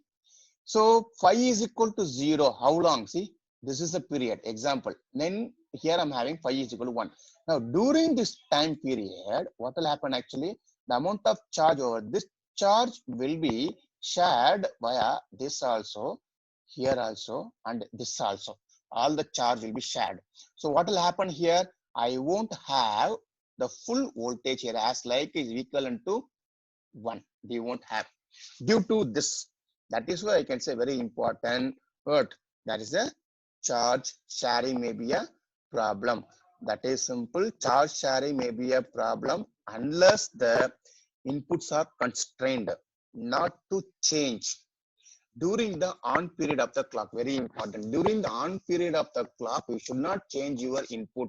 So phi is equal to 0. How long? See, this is a period. Example. Then here I'm having phi is equal to 1. Now during this time period, what will happen actually? The amount of charge over this charge will be shared via this also, here also, and this also. All the charge will be shared. So what will happen here? I won't have the full voltage here as like is equivalent to 1. We won't have due to this. That is why I can say very important word. That is a charge sharing may be a problem. That is simple. Charge sharing may be a problem unless the inputs are constrained not to change during the on period of the clock. Very important. During the on period of the clock, you should not change your input.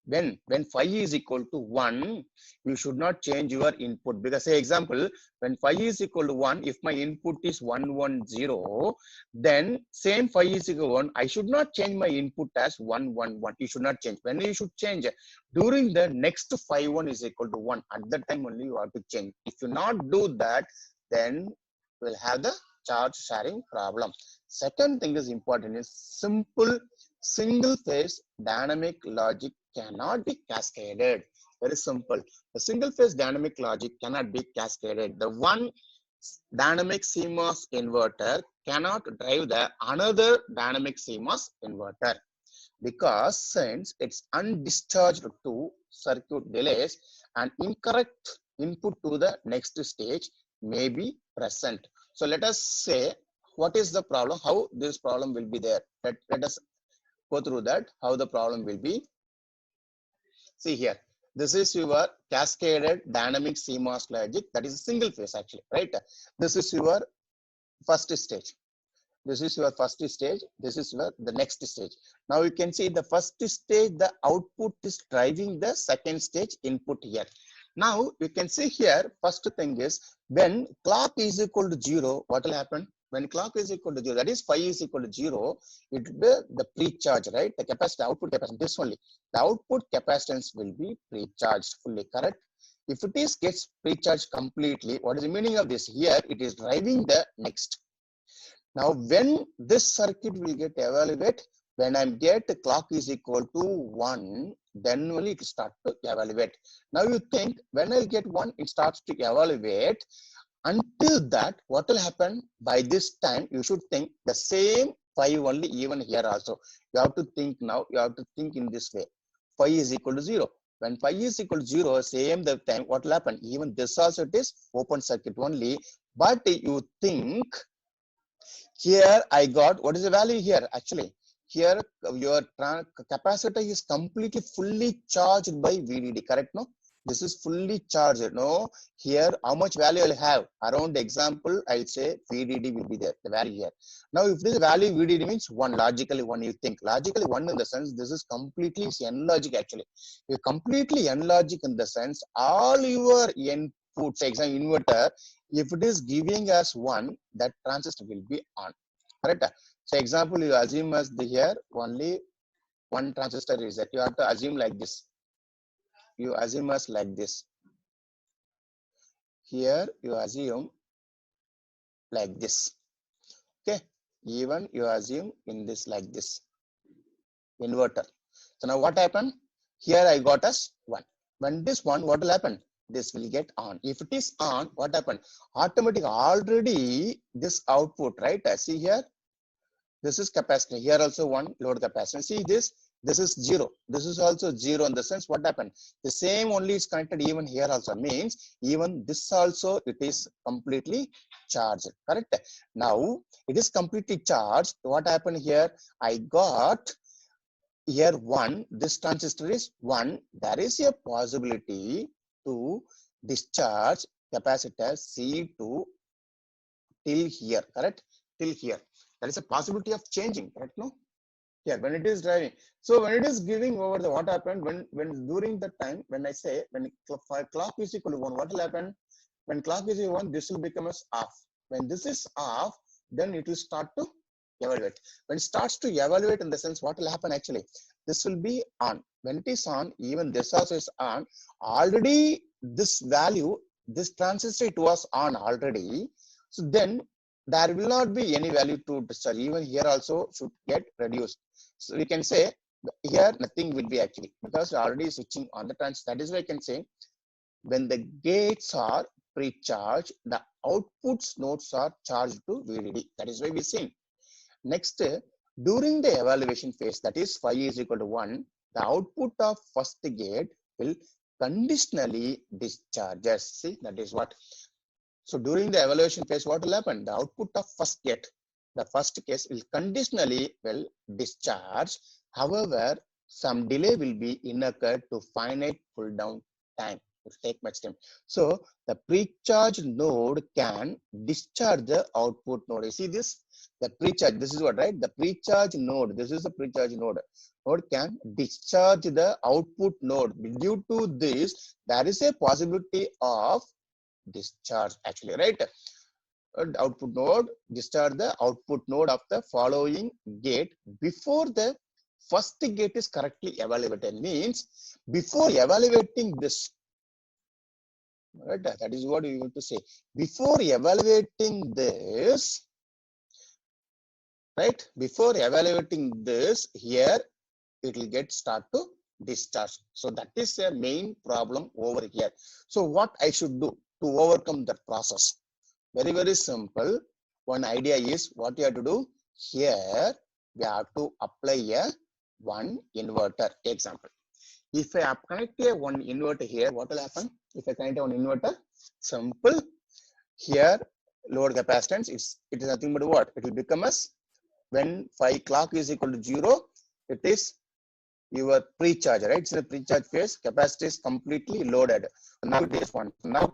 When phi is equal to 1, you should not change your input, because say example, when phi is equal to 1, if my input is 110, then same phi is equal to 1, I should not change my input as 111. You should not change. When you should change? During the next phi 1 is equal to 1, at that time only you have to change. If you not do that, then we'll have the charge sharing problem. Second thing is important is simple single phase dynamic logic cannot be cascaded. Very simple. The single phase dynamic logic cannot be cascaded. The one dynamic CMOS inverter cannot drive the another dynamic CMOS inverter, because since it's undischarged to circuit delays, an incorrect input to the next stage may be present. So let us say what is the problem, how this problem will be there. Let us go through that, how the problem will be. See here, this is your cascaded dynamic CMOS logic, that is a single phase actually, right? This is your first stage. This is your first stage. This is your the next stage. Now you can see the first stage, the output is driving the second stage input here. Now you can see here, first thing is when clock is equal to 0, what will happen? When clock is equal to 0, that is phi is equal to 0, it will be the pre-charge, right? The capacitor, output capacitance, this only. The output capacitance will be pre-charged fully, correct? If it is gets pre-charged completely, what is the meaning of this? Here it is driving the next. Now when this circuit will get evaluate, when I get clock is equal to 1, then only it start to evaluate. Now you think when I get 1, it starts to evaluate. Until that, what will happen? By this time, you should think the same phi only even here also. You have to think now, you have to think in this way. Phi is equal to 0. When phi is equal to 0, same the time, what will happen? Even this also it is open circuit only. But you think here I got, what is the value here? Actually, here your capacitor is completely fully charged by VDD, correct? No? This is fully charged. No, here how much value I'll have? Around example, I'll say VDD will be there, the value here. Now, if this value VDD means 1, logically 1, you think. Logically 1 in the sense, this is completely n logic actually. You completely n logic in the sense, all your inputs, example inverter, if it is giving us 1, that transistor will be on, correct? So example, you assume as the here only one transistor is that. You have to assume like this. You assume as like this. Here you assume like this. Okay, even you assume in this like this inverter. So now what happened? Here I got as 1. When this 1, what will happen? This will get on. If it is on, what happened? Automatically already this output, right? See here, this is capacitor. Here also 1 load capacitance. See this is 0. This is also 0 in the sense what happened? The same only is connected even here also, means even this also it is completely charged, correct? Now it is completely charged. What happened here? I got here 1, this transistor is 1. There is a possibility to discharge capacitor C2 till here, correct? Till here. There is a possibility of changing, correct? No? Here, when it is driving. So when it is giving over the, what happened? When during the time, when I say, when clock is equal to 1, what will happen? When clock is equal to 1, this will become as off. When this is off, then it will start to evaluate. When it starts to evaluate in the sense, what will happen actually? This will be on. When it is on, even this also is on. Already this value, this transistor, it was on already. So then there will not be any value to discharge. Even here also should get reduced. So we can say here nothing will be actually, because already switching on the transistor. That is why I can say when the gates are pre-charged, the outputs nodes are charged to VDD. That is why we see. Next, during the evaluation phase, that is phi is equal to 1, the output of first gate will conditionally discharge. See, that is what. So during the evaluation phase, what will happen? The output of first gate, the first case will conditionally will discharge. However, some delay will be occurred to finite pull down time. It will take much time. So the pre-charge node can discharge the output node. You see this? The pre-charge, this is what, right? The pre-charge node, this is the pre-charge node. Node can discharge the output node. Due to this, there is a possibility of discharge actually, right? Output node discharge the output node of the following gate before the first gate is correctly evaluated. Means before evaluating this, right? That is what we want to say. Before evaluating this, right? Before evaluating this, here it will get start to discharge. So that is a main problem over here. So what I should do to overcome that process? Very, very simple. One idea is what you have to do here. We have to apply a one inverter. Example. If I connect a one inverter here, what will happen? If I connect a one inverter, simple. Here, load capacitance. It is nothing but what? It will become as when phi clock is equal to 0. It is your pre-charge, right? So the pre-charge phase, capacitor is completely loaded. Now it is 1. Now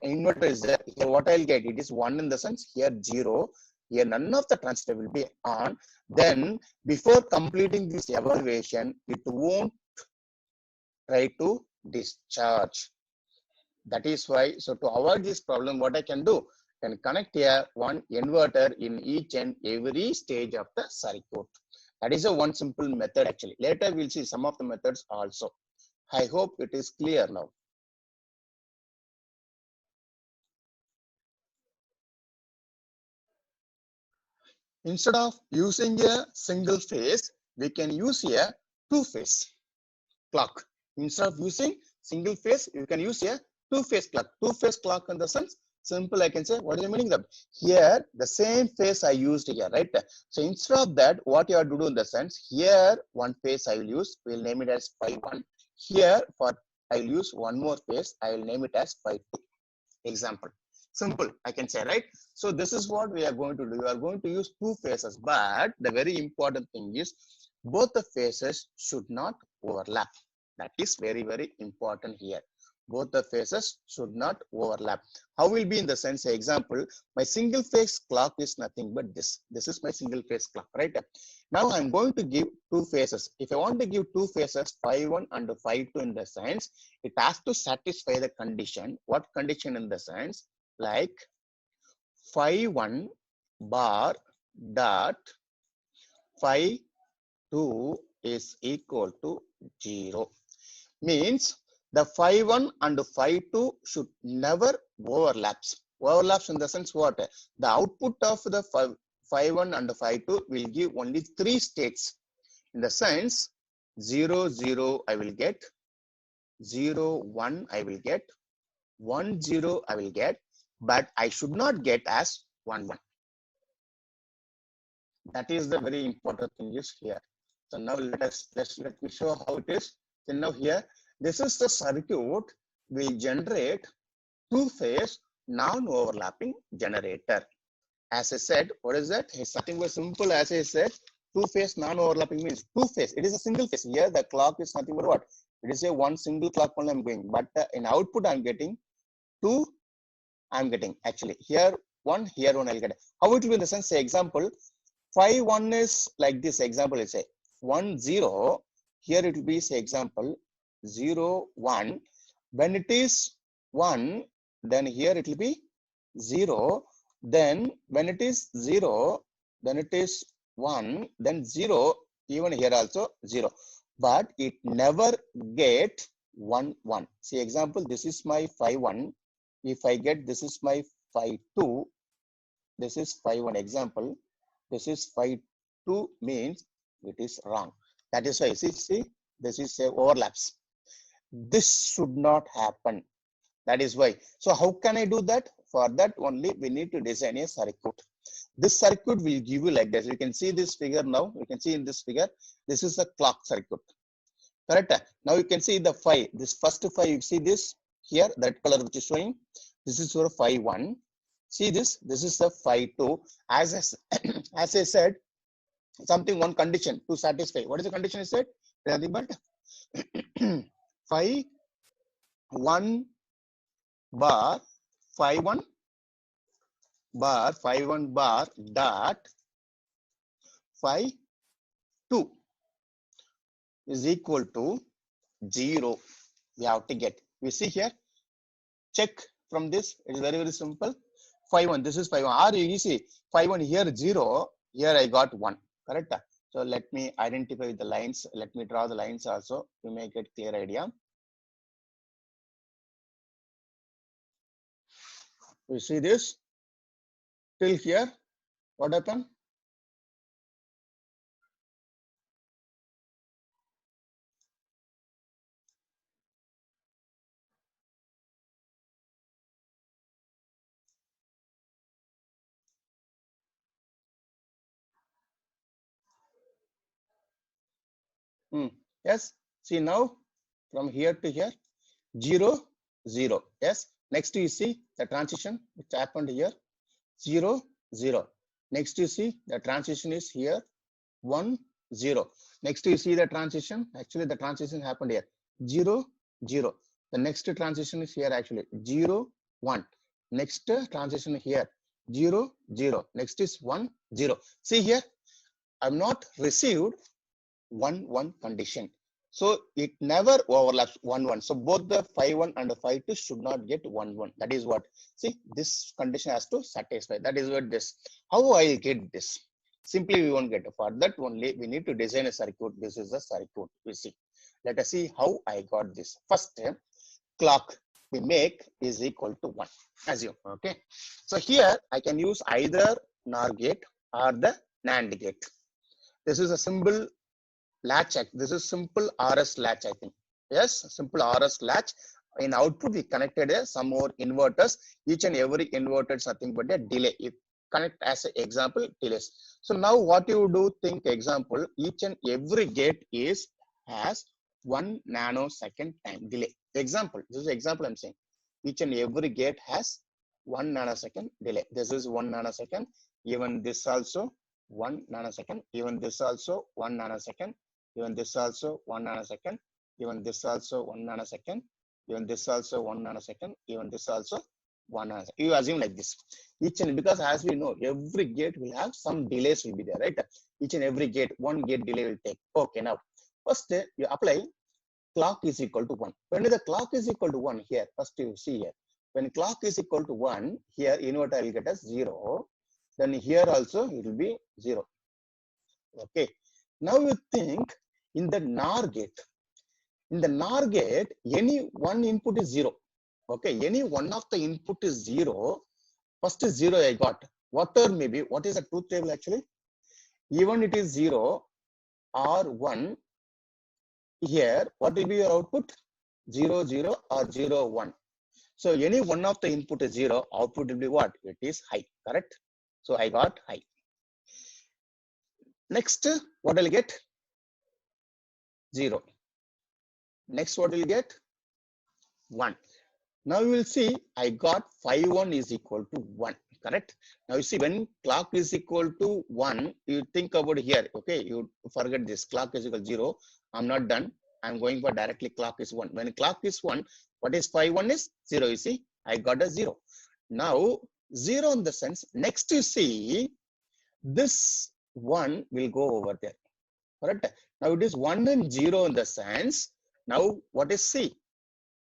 inverter is there. Here what I'll get, it is 1 in the sense here 0. Here none of the transistor will be on. Then before completing this evaluation, it won't try to discharge. That is why, so to avoid this problem, what I can do, I can connect here one inverter in each and every stage of the circuit. That is a one simple method actually. Later we'll see some of the methods also. I hope it is clear now. Instead of using a single phase, we can use a two-phase clock. Instead of using single phase, you can use a two-phase clock. Two-phase clock in the sense, simple I can say, what is the meaning of here? The same phase I used here, right? So instead of that, what you have to do in the sense, here one phase I will use, we'll name it as phi 1. Here for I will use one more phase, I will name it as phi 2. Example. Simple, I can say, right? So this is what we are going to do. We are going to use two phases, but the very important thing is both the phases should not overlap. That is very, very important here. Both the phases should not overlap. How will be in the sense, example, my single phase clock is nothing but this. This is my single phase clock, right? Now I'm going to give two phases. If I want to give two phases, phi 1 and phi 2 in the sense, it has to satisfy the condition. What condition in the sense? Like phi 1 bar dot phi 2 is equal to 0. Means the phi 1 and phi 2 should never overlaps. Overlaps in the sense what? The output of the phi 1 and phi 2 will give only three states. In the sense 0, 0 I will get, 0, 1 I will get, 1, 0 I will get, but I should not get as 1, 1. That is the very important thing is here. So now let me show how it is. So now here, this is the circuit will generate two-phase non-overlapping generator. As I said, what is that? It's something very simple. As I said, two-phase non-overlapping means two-phase. It is a single phase. Here the clock is nothing but what? It is a one single clock only I'm going. But in output I'm getting two. I'm getting actually here one, here one I'll get. How it will be in the sense, say example, phi 1 is like this. Example is say 1, 0. Here it will be say example 0, 1. When it is 1, then here it will be 0. Then when it is 0, then it is 1, then 0, even here also 0. But it never get 1, 1. See example, this is my phi 1. If I get this is my phi 2, this is phi 1 example, this is phi 2 means it is wrong. That is why, see, this is a overlaps. This should not happen. That is why. So how can I do that? For that only we need to design a circuit. This circuit will give you like this. You can see this figure now. You can see in this figure, this is a clock circuit. Correct? Now you can see the phi. This first phi, you see this here, that color which is showing. This is your phi 1. See this. This is the phi 2. As I said, something one condition to satisfy. What is the condition I said? Nothing but phi 1 bar phi 1 bar dot phi 2 is equal to 0. We have to get. We see here. Check from this. It is very, very simple. Phi 1. This is phi 1. Or you see phi 1 here 0. Here I got 1. Correct? So let me identify the lines. Let me draw the lines also to make it clear idea. You see this till here. What happened? Yes. See now from here to here 0, 0. Yes. Next you see the transition which happened here 0, 0. Next you see the transition is here 1, 0. Next you see the transition. Actually the transition happened here 0, 0. The next transition is here actually 0, 1. Next transition here 0, 0. Next is 1, 0. See here, I'm not received 1, 1 condition. So it never overlaps 1 1. So both the phi 1 and the phi 2 should not get 1 1. That is what. See, this condition has to satisfy. That is what this. How I'll get this? Simply we won't get it. For that only we need to design a circuit. This is the circuit. We see. Let us see how I got this. First, clock we make is equal to 1. Assume. Okay. So here I can use either NOR gate or the NAND gate. This is a simple latch. This is simple RS latch, I think. Yes, simple RS latch. In output, we connected some more inverters. Each and every inverter is nothing but a delay. You connect as an example delays. So now what you do, think example, each and every gate has 1 nanosecond time delay. Example, this is example I'm saying. Each and every gate has 1 nanosecond delay. This is 1 nanosecond. Even this also 1 nanosecond. Even this also 1 nanosecond. Even this also 1 nanosecond. Even this also 1 nanosecond. Even this also 1 nanosecond. Even this also 1 nanosecond. You assume like this. Each and because as we know, every gate will have some delays will be there, right? Each and every gate, 1 gate delay will take. Okay, now first you apply clock is equal to 1. When the clock is equal to 1 here, first you see here. When clock is equal to 1, here inverter will get as 0. Then here also it will be 0. Okay. Now you think in the NOR gate. In the NOR gate, any one input is 0. Okay. Any one of the input is 0. First is 0 I got. Whatever maybe. What is the truth table actually? Even it is 0 or 1. Here, what will be your output? 0, 0 or 0, 1. So any one of the input is 0, output will be what? It is high, correct? So I got high. Next, what will get? 0. Next, what will get? 1. Now you will see I got phi 1 is equal to 1, correct? Now you see when clock is equal to 1, you think about here, okay? You forget this, clock is equal to 0. I'm not done. I'm going for directly clock is 1. When clock is 1, what is phi 1 is 0, you see? I got a 0. Now 0 in the sense, next you see, this 1 will go over there, correct? Now it is 1 and 0 in the sense, now what is C?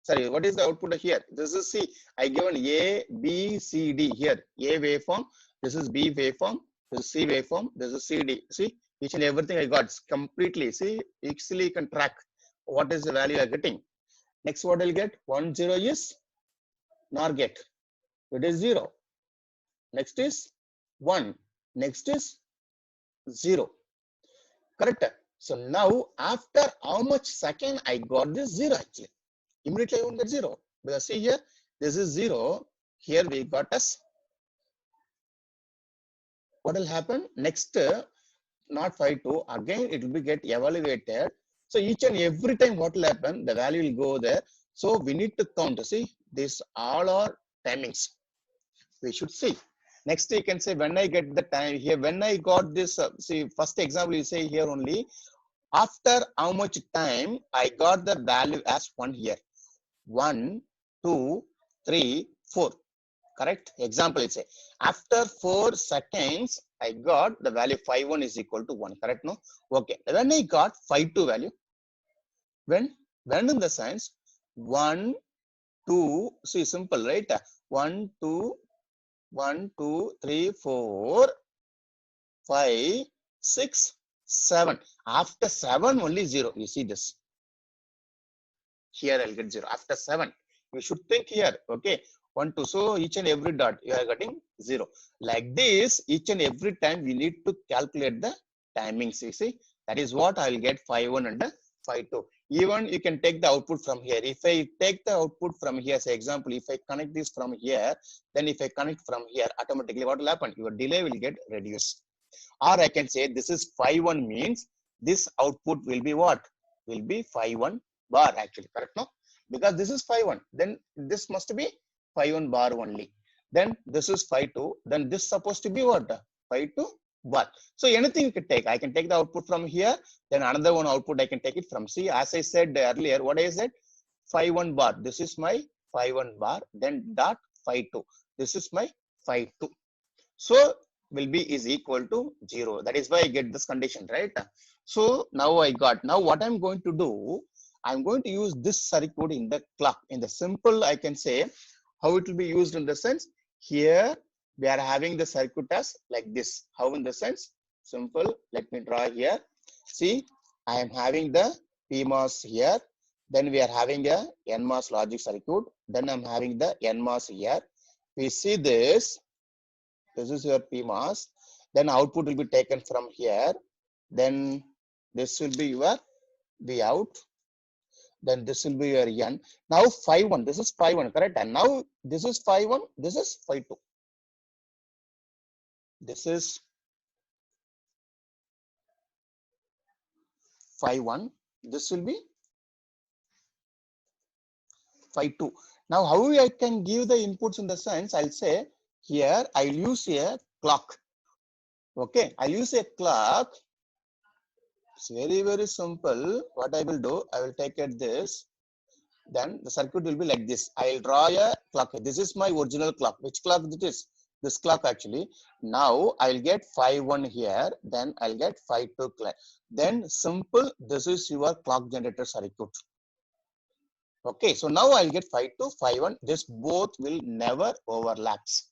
Sorry, what is the output here? This is C. I given A, B, C, D here. A waveform, this is B waveform, this is C waveform, this is C, D. See, each and everything I got completely. See, easily can track what is the value I'm getting. Next, what I'll get? 1, 0 is NOR gate. It is 0. Next is 1. Next is 0. Correct? So now, after how much second I got this 0 actually? Immediately I won't get 0. Because see here, this is 0. Here we got us. What will happen? Next, not phi 2, again it will be get evaluated. So each and every time what will happen, the value will go there. So we need to count. See, this all are timings. We should see. Next, you can say when I get the time here, when I got this, see, first example, you say here only, after how much time I got the value as 1 here. 1, 2, 3, 4. Correct? Example, it's say after 4 seconds, I got the value phi 1 is equal to 1. Correct? No? Okay. When I got phi 2 value, when in the sense 1, 2, see simple, right? 1, 2, 1, 2, 3, 4, 5, 6, 7. After 7 only 0. You see this. Here I'll get 0. After 7. You should think here. Okay. 1, 2. So each and every dot you are getting 0. Like this, each and every time we need to calculate the timings. You see, that is what I will get phi 1 and phi 2. Even you can take the output from here. If I take the output from here, say example, if I connect this from here, then if I connect from here, automatically what will happen? Your delay will get reduced. Or I can say this is phi 1 means this output will be what? Will be phi 1 bar actually, correct? No? Because this is phi 1, then this must be phi 1 bar only. Then this is phi 2, then this supposed to be what? Phi 2 bar. So anything you can take. I can take the output from here, then another one output I can take it from C. As I said earlier, what I said? Phi 1 bar. This is my phi 1 bar, then dot phi 2. This is my phi 2. So will be is equal to 0. That is why I get this condition, right? So now I got, now what I'm going to do, I'm going to use this circuit in the clock. In the simple, I can say how it will be used in the sense, here we are having the circuit as like this. How in the sense? Simple. Let me draw here. See, I am having the PMOS here. Then we are having a NMOS logic circuit. Then I'm having the NMOS here. We see this. This is your PMOS. Then output will be taken from here. Then this will be your V out. Then this will be your N. Now phi 1, this is phi 1, correct? And now this is phi 1, this is phi 2. This is phi 1, this will be phi 2. Now how I can give the inputs in the sense, I'll say here I'll use a clock. Okay, I'll use a clock. It's very, very simple. What I will do, I will take it this. Then the circuit will be like this. I'll draw a clock. This is my original clock. Which clock it is? This clock actually. Now I'll get phi 1 here. Then I'll get phi 2 clock. Then simple. This is your clock generator circuit. Okay. So now I'll get phi 2, phi 1. This both will never overlaps.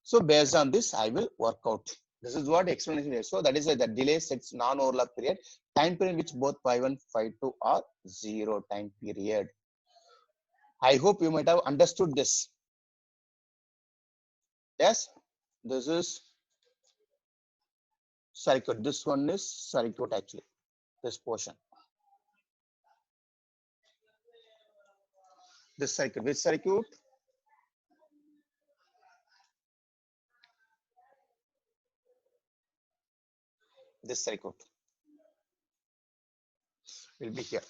So based on this, I will work out. This is what explanation is. So that is the delay sets non-overlap period. Time period which both phi 1, phi 2 are 0 time period. I hope you might have understood this. Yes, this is circuit. This one is circuit actually, this portion. This circuit, which circuit? This circuit will be here.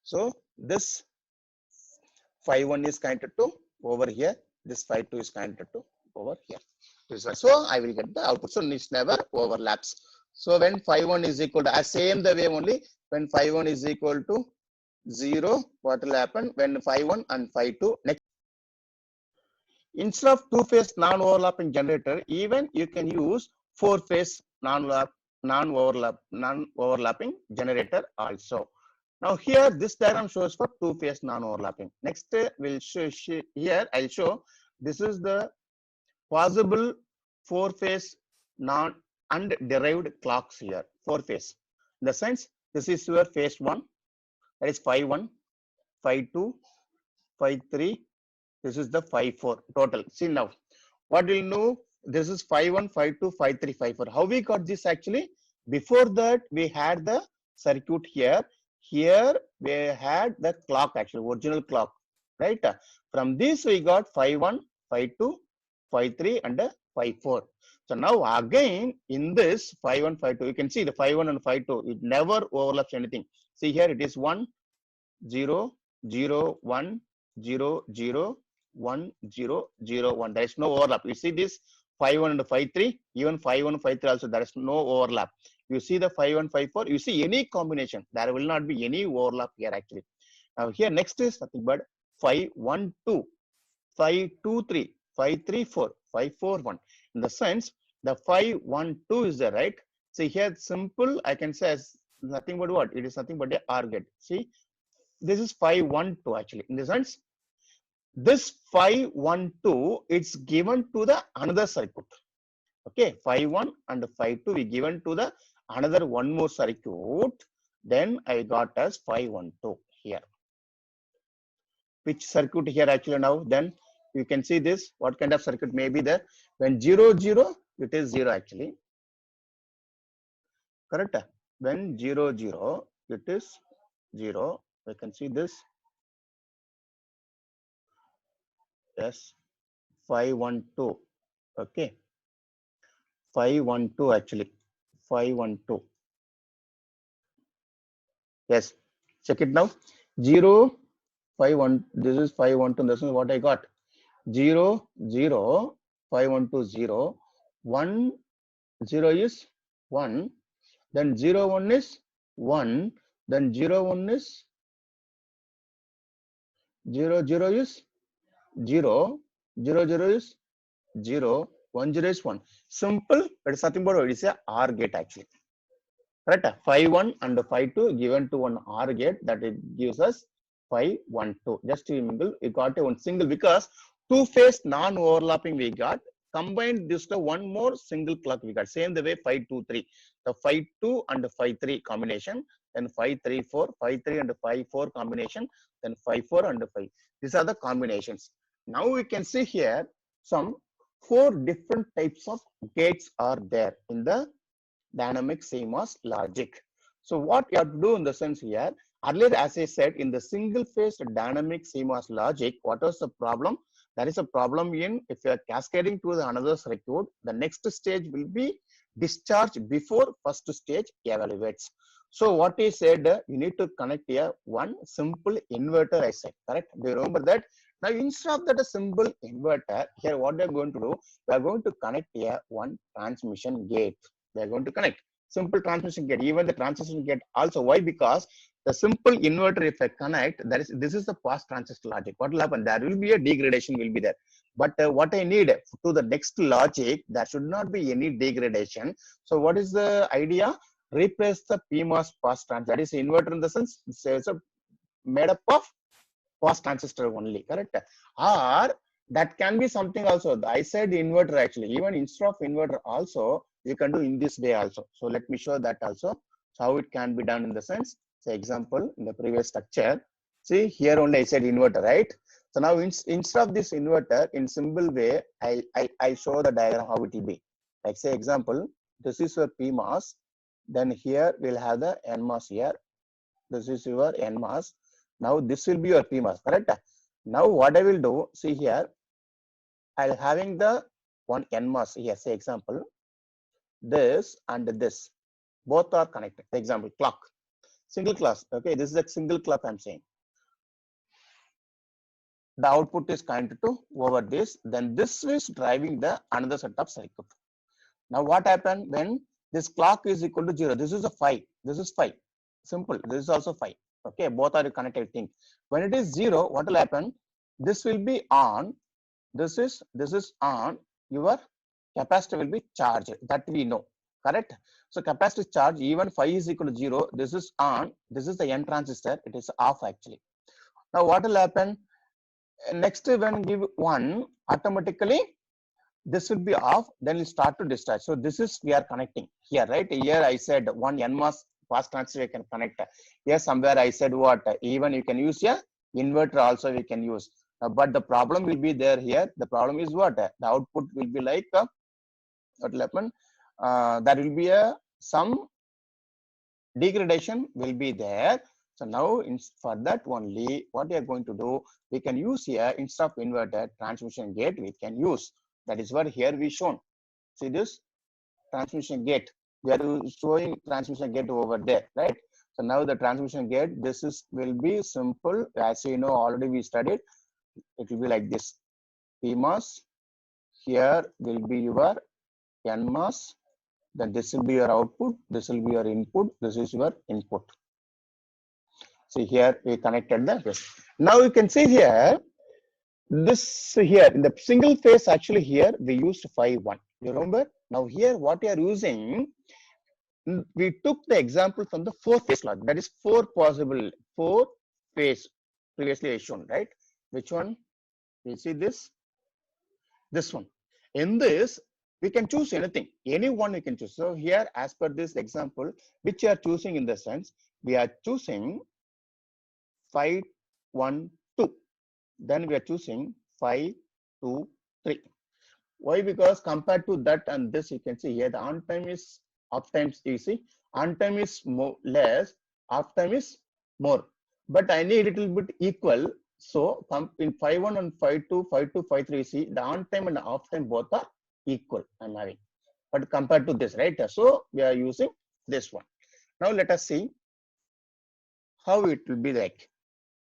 So this phi 1 is connected to over here. This phi 2 is connected to over here. So I will get the output. So this never overlaps. So when phi 1 is equal to, as same the way only, when phi 1 is equal to 0, what will happen? When phi 1 and phi 2, next, instead of two-phase non-overlapping generator, even you can use four-phase non-overlapping generator also. Now here this diagram shows for two-phase non-overlapping. Next we'll show here I'll show this is the possible four-phase non and derived clocks here. Four-phase. In the sense this is your phase 1, that is phi 1, phi 2, phi 3. This is the phi 4 total. See now what we'll know, this is phi 1, phi 2, phi 3, phi 4. How we got this actually? Before that we had the circuit here. Here we had the clock actually, original clock, right? From this we got phi 1, phi 2, phi 3 and phi 4. So now again in this phi 1, phi 2, you can see the phi 1 and phi 2, it never overlaps anything. See here it is 1, 0, 0, 1, 0, 0, 1, 0, 0, 1. There is no overlap. You see this phi 1 and phi 3, even phi 1, phi 3 also there is no overlap. You see the phi 1, phi 4, you see any combination, there will not be any overlap here actually. Now here next is nothing but phi 1, 2, phi 2, 3, phi 3, 4, phi 4, 1. In the sense, the phi 1, 2 is there, right? See here simple, I can say as nothing but what? It is nothing but a OR gate. See, this is phi 1, 2 actually. In the sense, this phi 1, 2, it's given to the another circuit. Okay, phi 1 and phi 2 we given to the another one more circuit. Then I got as phi 1, 2 here. Which circuit here actually now? Then you can see this. What kind of circuit may be there? When 0, 0, it is 0 actually. Correct? When 0, 0, it is 0. We can see this. Yes, phi 1, 2. Okay. Phi 1, 2 actually. Phi 1, 2. Yes. Check it now. 0, phi 1. This is phi 1, 2. This is what I got. 0, 0, phi 1, 2, 0. 1, 0 is 1. Then 0, 1 is 1. Then 0, 1 is 0, 0 is 0. 0, 0 is 0. 1, 0 is 1. Simple. It is nothing but it is a OR gate actually. correct? Phi 1 and phi 2 given to one OR gate, that it gives us phi 1 2. Just to mingle, we got a one single because two phase non-overlapping we got. Combined this to one more single clock we got. Same the way phi 2 3. The phi 2 and phi 3 combination, then phi 3 4, phi 3 and phi 4 combination, then phi 4 and phi. These are the combinations. Now we can see here some 4 different types of gates are there in the dynamic CMOS logic. So what you have to do in the sense here, earlier as I said, in the single phase dynamic CMOS logic, what was the problem? There is a problem in if you are cascading to the another circuit, the next stage will be discharged before first stage evaluates. So what he said, you need to connect here one simple inverter, I said, correct? Do you remember that? Now instead of that a simple inverter, here what we are going to do, we are going to connect here one transmission gate. They are going to connect simple transmission gate, even the transmission gate also. Why? Because the simple inverter, if I connect, this is the pass transistor logic. What will happen? There will be a degradation will be there. But what I need to the next logic, there should not be any degradation. So what is the idea? Replace the PMOS pass transistor. That is inverter in the sense it's made up of pass transistor only, correct? Or that can be something also. I said inverter actually. Even instead of inverter also, you can do in this way also. So let me show that also. So how it can be done in the sense. Say example in the previous structure. See here only I said inverter, right? So now instead of this inverter in simple way, I show the diagram how it will be. Like say example, this is your PMOS. Then here we'll have the NMOS here. This is your NMOS. Now this will be your PMOS, correct? Now what I will do, see here, I'll having the one NMOS here, say example, this and this, both are connected. Example, clock, single clock, okay, this is a single clock I'm saying. The output is connected to over this, then this is driving the another set of circuit. Now what happened when this clock is equal to 0, this is a 5, this is 5, simple, this is also 5. Okay, both are connected thing. When it is 0, what will happen? This will be on, this is on, your capacitor will be charged, that we know, correct? So capacitor charge, even 5 is equal to 0, this is on, this is the N transistor, it is off actually. Now what will happen? Next when give 1, automatically this will be off, then it will start to discharge. So this is we are connecting here, right? Here I said one NMOS fast transistor you can connect. Here somewhere I said what? Even you can use a inverter also we can use. But the problem will be there here. The problem is what? The output will be like what will happen? There will be some degradation will be there. So now for that only, what we are going to do, we can use here instead of inverter transmission gate, we can use. That is what here we shown. See this transmission gate. We are showing transmission gate over there, right? So now the transmission gate, this is will be simple. As you know, already we studied. It will be like this. PMOS. Here will be your NMOS. Then this will be your output. This will be your input. This is your input. See here we connected this. Now you can see here. This here in the single phase actually here we used phi 1. You remember? Now here what we are using, we took the example from the 4-phase logic. That is 4 possible 4 phase previously I shown, right? Which one? You see this one. In this we can choose anything, any one we can choose. So here as per this example which you are choosing, in the sense we are choosing phi 1 2, then we are choosing phi 2 3. Why? Because compared to that and this, you can see here the on time is off times, you see on time is more less, off time is more, but I need it a little bit equal. So in phi 1 and phi 2, phi 3, see the on time and off time both are equal I'm having, but compared to this, right? So we are using this one. Now let us see how it will be like.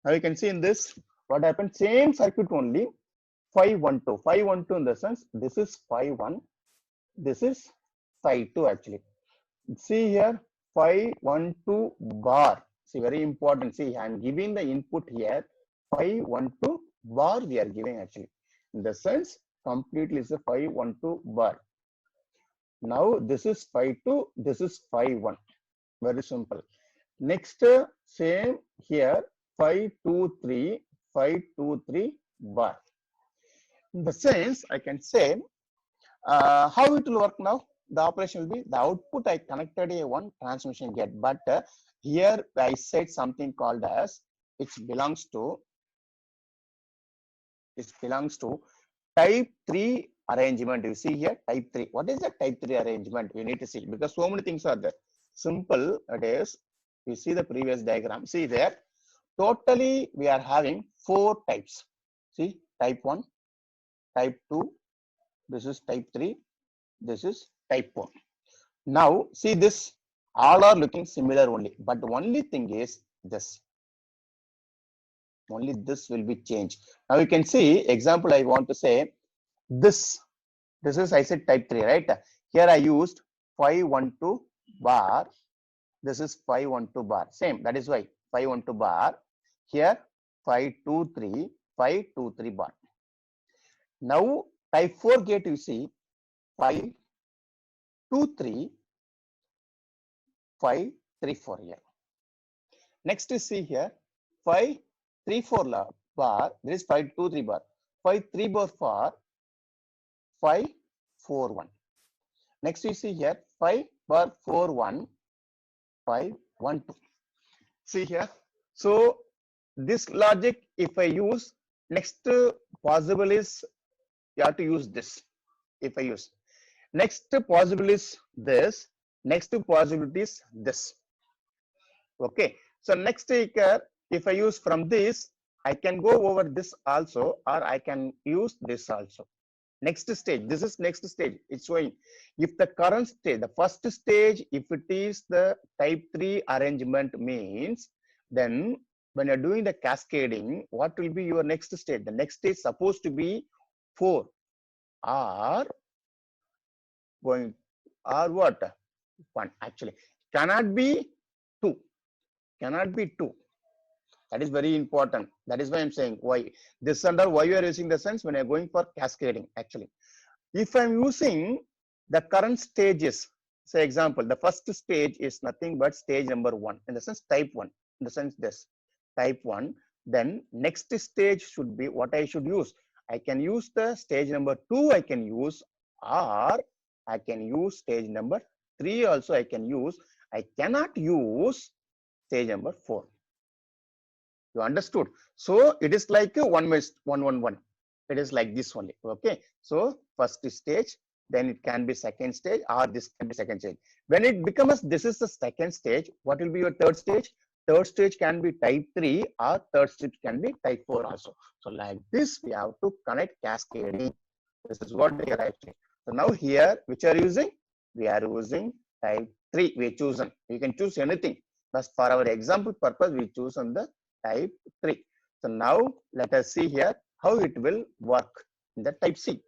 Now you can see in this what happened, same circuit only, phi 1 2, phi 1 2 in the sense this is phi 1, this is phi 2 actually. See here phi 1 2 bar. See, very important. See, I'm giving the input here phi 1 2 bar we are giving actually. In the sense completely is a phi 1 2 bar. Now this is phi 2, this is phi 1. Very simple. Next, same here, 5, 2, 3, 5, 2, 3 bar. In the sense, I can say, how it will work now? The operation will be the output I connected a one transmission gate, but here I said something called as it belongs to type 3 arrangement. You see here type 3. What is the type 3 arrangement? We need to see because so many things are there. Simple it is. You see the previous diagram. See there. Totally we are having 4 types. See type 1, type 2, this is type 3, this is type 4. Now see this, all are looking similar only, but the only thing is this. Only this will be changed. Now you can see example I want to say this is I said type 3, right? Here I used 512 bar. This is 512 bar. Same. That is why 512 bar. Here 523, 523 bar. Now type 4 gate you see 523, 534 here. Next you see here 534 bar. There is 523 bar. 53 bar for 541. Next you see here 5 bar 41, 512. See here. So this logic, if I use, next possible is you have to use this. If I use next possible is this, next possibility is this. Okay. So next here, if I use from this, I can go over this also, or I can use this also. Next stage, this is next stage. It's showing if the current stage, the first stage, if it is the type 3 arrangement means, then when you're doing the cascading, what will be your next stage? The next stage is supposed to be 4 or going or what? 1 actually. Cannot be 2. Cannot be 2. That is very important. That is why I'm saying why. This under why you are using the sense when you're going for cascading actually. If I'm using the current stages, say example, the first stage is nothing but stage number 1, in the sense type 1, in the sense this type 1, then next stage should be what I should use. I can use the stage number 2, I can use, or I can use stage number 3 also I can use. I cannot use stage number 4. You understood? So it is like a 1-1-1-1. It is like this only. Okay. So first stage, then it can be second stage, or this can be second stage. When it becomes this is the second stage, what will be your third stage? Third stage can be type 3 or third stage can be type 4 also. So like this, we have to connect cascading. This is what we are actually. So now here, which are using? We are using type 3. We chosen. You can choose anything. But for our example purpose, we choose on the type 3. So now let us see here how it will work in the type C.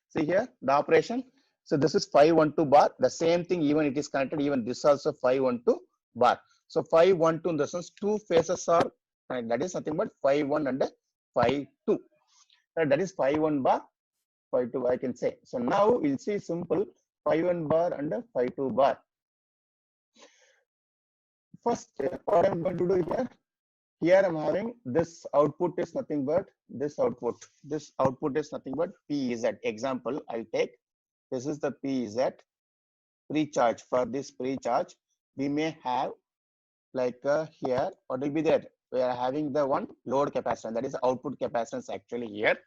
See here the operation. So this is 512 bar. The same thing, even it is connected, even this also 512 bar. So 512 in the sense 2 phases are connected. That is nothing but 51 and 52. That is 51 bar, 52 I can say. So now we'll see simple 51 bar and 52 bar. First, what I'm going to do here. Here I'm having this output is nothing but this output. This output is nothing but PZ. Example, I'll take. This is the PZ pre-charge. For this pre-charge, we may have like here, what will be there? We are having the one load capacitance. That is output capacitance actually here.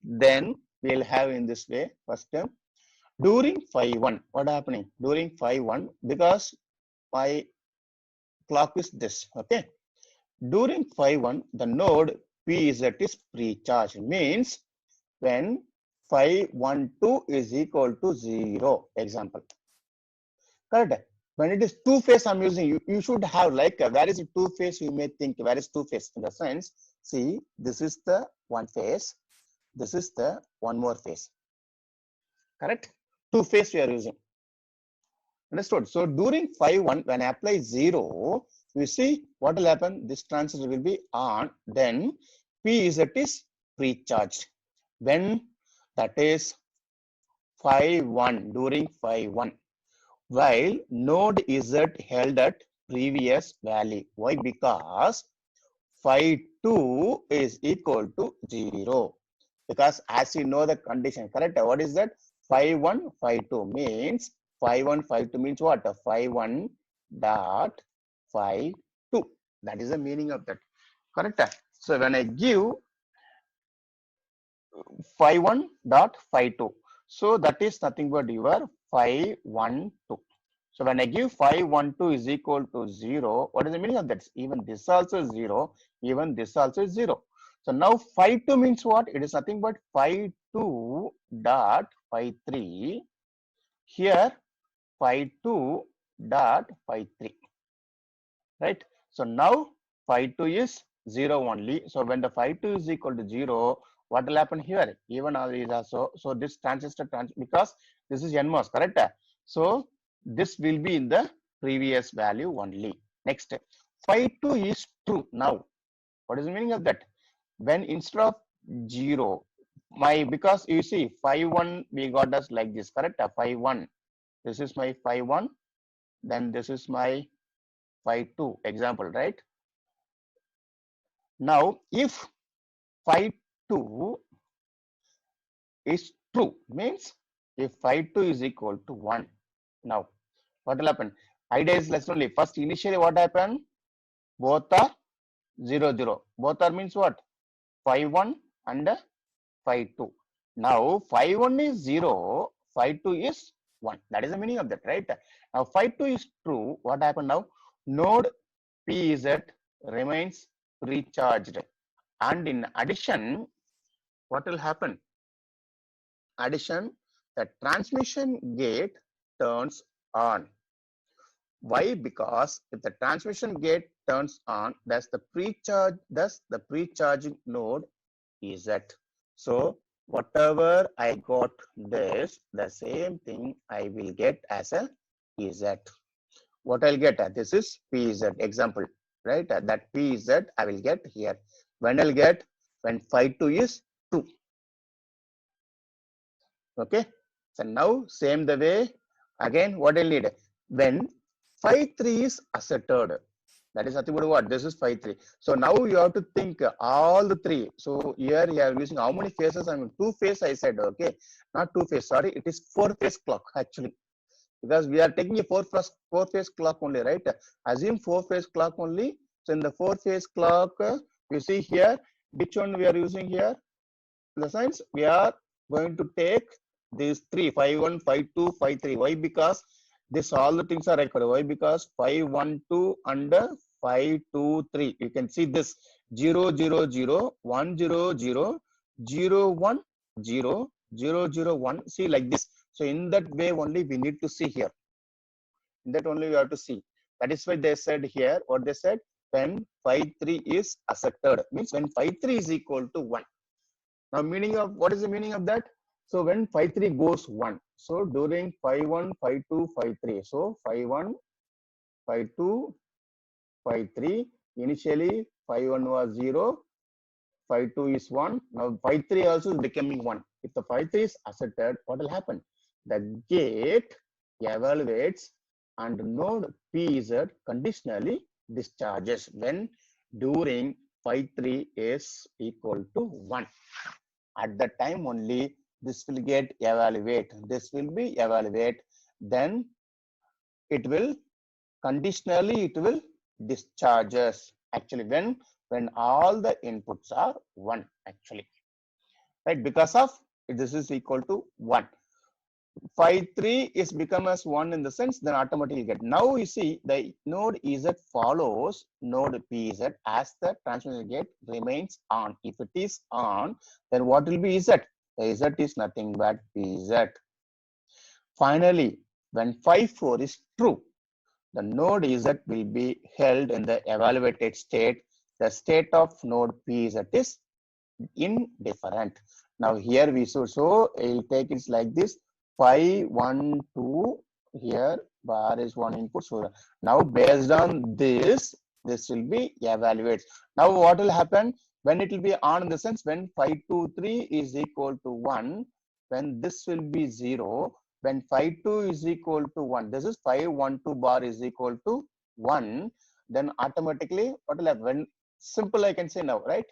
Then we'll have in this way. First term. During 5-1, what happening? During 5-1, because my clock is this. Okay. During 5-1, the node PZ is pre-charged. Means when 512 is equal to 0. Example. Correct. When it is two phase, I'm using, you should have like where is it two phase? You may think where is two phase in the sense. See, this is the one phase. This is the one more phase. Correct. Two phase we are using. Understood? So during 5-1, when I apply 0, you see what will happen? This transistor will be on. Then PZ is pre-charged. When that is 5-1, during 5-1. while node Z held at previous value. Why? Because phi 2 is equal to 0. Because as you know the condition, correct? What is that? Phi 1, phi 2 means phi 1, phi 2 means what? Phi 1 dot phi 2. That is the meaning of that. Correct? So when I give phi 1 dot phi 2, so that is nothing but your phi 1 2. So when I give phi 1 2 is equal to 0, what is the meaning of that? Even this also is 0, even this also is 0. So now phi 2 means what? It is nothing but phi 2 dot phi 3. Here phi 2 dot phi 3. Right? So now phi 2 is 0 only. So when the phi 2 is equal to 0, what will happen here? Even all is also, so this transistor because this is NMOS, correct? So this will be in the previous value only. Next, phi 2 is true. Now, what is the meaning of that? When instead of 0, because you see phi 1 we got us like this, correct? Phi 1, this is my phi 1, then this is my phi 2 example, right? Now, if phi 2 is true, means if phi 2 is equal to 1, now what will happen? Idea is less only. First, initially what happened? Both are 0, 0. Both are means what? Phi 1 and phi 2. Now, phi 1 is 0, phi 2 is 1. That is the meaning of that, right? Now, phi 2 is true. What happened now? Node PZ remains recharged. And in addition, what will happen? Addition, the transmission gate turns on. Why? Because if the transmission gate turns on, thus the pre-charging node is at. So whatever I got this, the same thing I will get as a PZ. What I'll get? This is PZ example, right? That PZ I will get here. When I'll get? When phi 2 is 2. Okay. So now same the way again what I'll need when phi 3 is asserted. That is nothing but what? This is phi 3. So now you have to think all the three. So here you are using how many phases? I mean 2 phase I said, okay. Not 2 phase, sorry, it is 4 phase clock actually. Because we are taking a 4 phase clock only, right? Assume 4 phase clock only. So in the 4 phase clock, you see here, which one we are using here? In the sense we are going to take these three, phi 1, phi 2, phi 3. Why? Because this all the things are required. Why? Because phi 1, 2 and phi 2, 3. You can see this 0, 0, 0, 1, 0, 0, 0, 1, 0, 0, 0, 1. See like this. So in that way only we need to see here. In that only we have to see. That is why they said here, what they said, when phi 3 is accepted, means when phi 3 is equal to 1. Now, meaning of what is the meaning of that? So when phi 3 goes 1, so during phi 1, phi 2, phi 3. So phi 1, phi 2, phi 3. Initially phi 1 was 0, phi 2 is 1. Now phi 3 also is becoming 1. If the phi 3 is asserted, what will happen? The gate evaluates and node PZ conditionally discharges when during phi 3 is equal to 1. At that time only this will get evaluate. This will be evaluate. Then it will conditionally it will discharges. Actually, when all the inputs are 1 actually, right? Because of this is equal to 1. Phi 3 is become as 1 in the sense, then automatically get. Now you see the node Z follows node PZ as the transmission gate remains on. If it is on, then what will be Z? The Z is nothing but PZ. Finally, when phi 4 is true, the node Z will be held in the evaluated state. The state of node PZ is indifferent. Now here we so I'll take it like this. Phi 1, 2, here bar is one input. So now based on this will be evaluated. Now what will happen when it will be on, in the sense when phi 2, 3 is equal to 1, when this will be 0, when phi 2 is equal to 1, this is phi 1 2 bar is equal to 1, then automatically what will happen? When simple I can say now, right?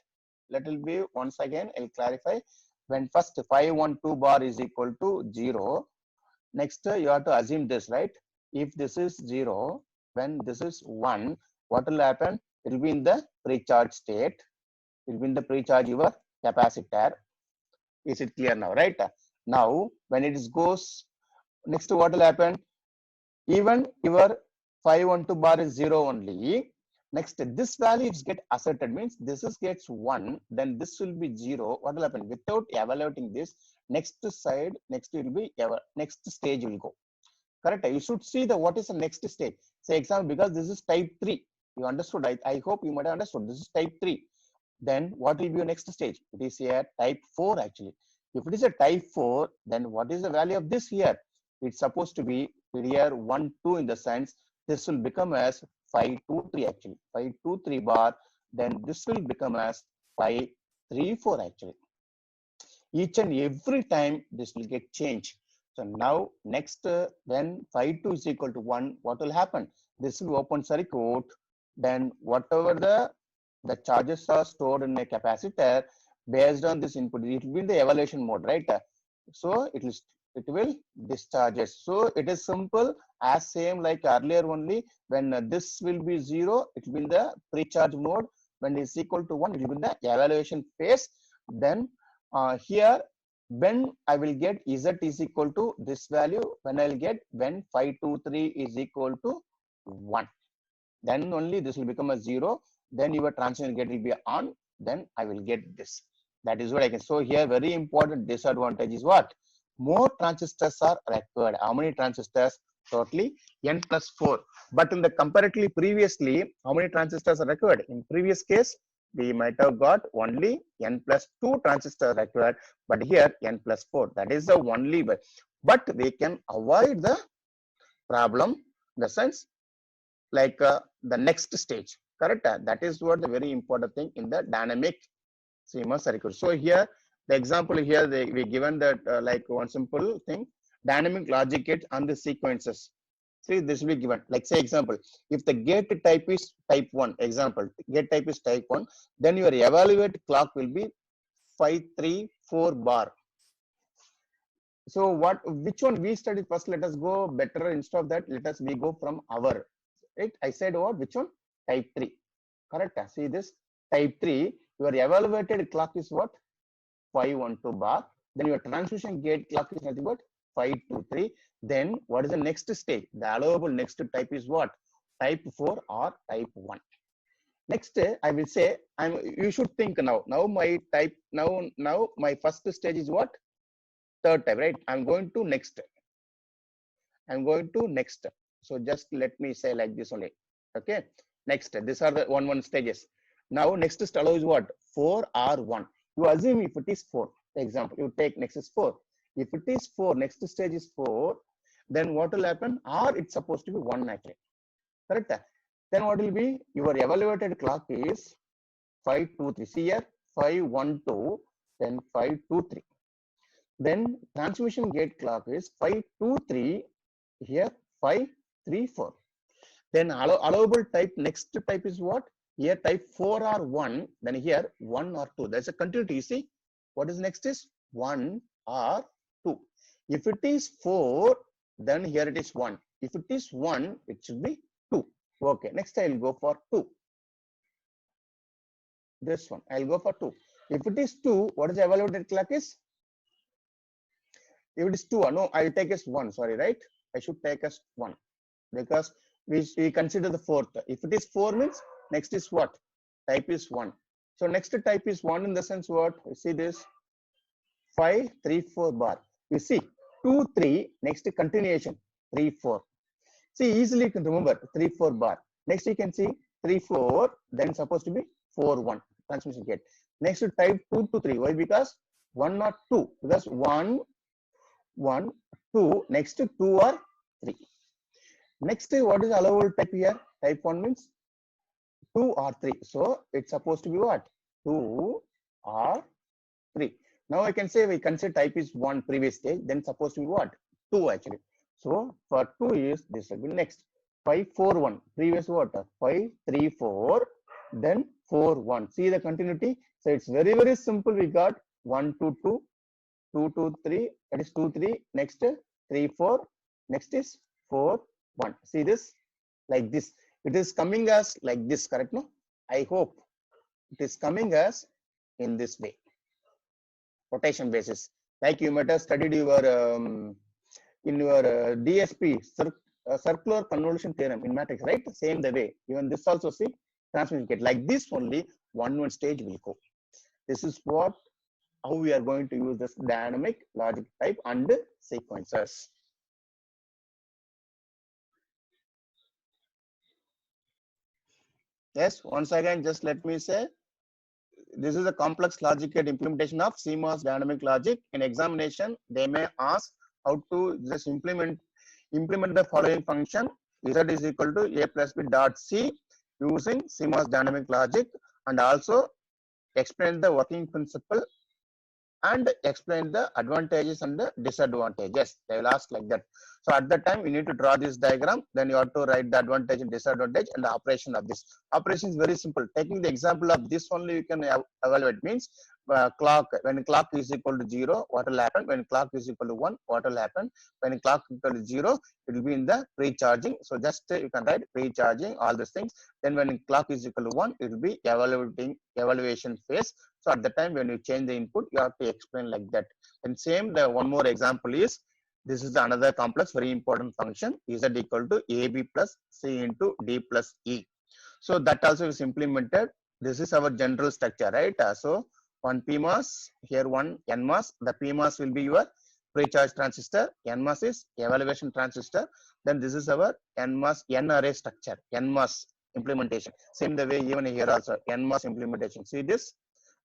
Let it be once again, I'll clarify. When first phi 1 2 bar is equal to 0, next you have to assume this, right? If this is 0, when this is 1, what will happen? It will be in the pre-charge state. It will be in the pre-charge your capacitor. Is it clear now, right? Now, when it goes, next what will happen? Even your 512 bar is 0 only. Next, this value is get asserted, means this is gets 1, then this will be 0. What will happen? Without evaluating this, next side, next will be next stage will go. Correct? You should see the what is the next stage. Say example, because this is type 3. You understood? I hope you might have understood. This is type 3. Then what will be your next stage? It is here type 4 actually. If it is a type 4, then what is the value of this here? It's supposed to be here 1, 2 in the sense this will become as 523 actually. 523 bar, then this will become as 534 actually. Each and every time this will get changed. So now next when phi 2 is equal to 1, what will happen? This will open circuit, then whatever the charges are stored in a capacitor, based on this input, it will be in the evaluation mode, right? So it will discharge it. So it is simple as same like earlier only. When this will be 0, it will be in the pre-charge mode. When it is equal to 1, it will be in the evaluation phase. Then here when I will get Z is equal to this value, when I will get when 523 is equal to 1, then only this will become a 0. Then your transmission gate will be on, then I will get this. That is what I can. So here very important disadvantage is what? More transistors are required. How many transistors? Totally n plus 4. But in the comparatively previously, how many transistors are required? In previous case, we might have got only n plus 2 transistors required, but here n plus 4. That is the only way. But we can avoid the problem in the sense like the next stage. Correct? That is what the very important thing in the dynamic CMOS circuit. So here the example here we given that like one simple thing, dynamic logic gate and the sequences. See, this will be given. Like say example, if the gate type is type 1, example, gate type is type 1, then your evaluate clock will be 534 bar. So which one we studied first? Let us go better. Instead of that, we go from our, right? I said what? Which one? Type 3. Correct? See this type 3, your evaluated clock is what? 512 bar. Then your transmission gate clock is nothing but 523. Then what is the next stage? The allowable next type is what? Type 4 or type 1. Next, I will say you should think now. Now my type now my first stage is what? Third type, right? I'm going to next. So just let me say like this only. Okay. Next, these are the one stages. Now next allow is what? 4 or 1. You assume if it is 4. Example, you take next is 4. If it is 4, next stage is 4, then what will happen? Or it's supposed to be 1 actually. Correct? Then what will be? Your evaluated clock is 523. See here, 512, then 523. Then transmission gate clock is 523, here 534. Then allowable type, next type is what? Here type 4 or 1, then here 1 or 2. That's a continuity. You see, what is next is 1 or 2. If it is 4, then here it is 1. If it is 1, it should be 2. Okay, next I'll go for 2. This one, I'll go for 2. If it is 2, what is the evaluated clock is? If it is 2, no, I'll take as 1, sorry, right? I should take as 1 because we consider the fourth. If it is 4 means next is what? Type is 1. So next type is 1 in the sense what? You see this 534 bar. You see 2, 3, next continuation 3, 4. See, easily you can remember 3, 4 bar. Next you can see 3, 4, then supposed to be 4, 1 transmission gate. Next to type 2 to 3. Why? Because 1 or 2. Because 1, 2, next to 2 or 3. Next, what is allowable type here? Type 1 means 2 or 3. So it's supposed to be what? 2 or 3. Now I can say we consider type is 1 previous stage, then supposed to be what? 2 actually. So for 2 is this will be next 5 4 1. Previous what? 5 3 4. Then 4 1. See the continuity. So it's very simple. We got 1 2 2 2 2 3. That is 2 3. Next 3 4. Next is 4 1. See this like this. It is coming as like this. Correct? No. I hope it is coming as in this way. Rotation basis. Like you might have studied your in your DSP circular convolution theorem in matrix, right? Same the way. Even this also see transmission gate like this only one stage will go. This is what how we are going to use this dynamic logic type and sequences. Yes, once again, just let me say, this is a complex logic gate implementation of CMOS dynamic logic. In examination, they may ask how to just implement the following function. Z is equal to a plus b dot c using CMOS dynamic logic, and also explain the working principle and explain the advantages and the disadvantages. They will ask like that. So at that time, you need to draw this diagram. Then you have to write the advantage and disadvantage and the operation of this. Operation is very simple. Taking the example of this only, you can evaluate. Means clock, when clock is equal to 0, what will happen? When clock is equal to 1, what will happen? When clock is equal to 0, it will be in the pre-charging. So just you can write pre-charging, all these things. Then when clock is equal to 1, it will be evaluation phase. So at the time when you change the input, you have to explain like that. And same, the one more example is, this is another complex, very important function, Z equal to AB plus C into D plus E. So that also is implemented. This is our general structure, right? So one PMOS, here one NMOS. The PMOS will be your pre-charge transistor. NMOS is evaluation transistor. Then this is our NMOS N array structure, NMOS implementation. Same the way even here also NMOS implementation. See this?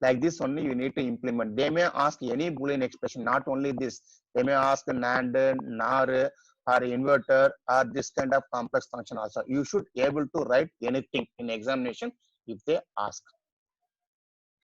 Like this only you need to implement. They may ask any Boolean expression, not only this. They may ask NAND, NAR, or inverter, or this kind of complex function also. You should able to write anything in examination if they ask.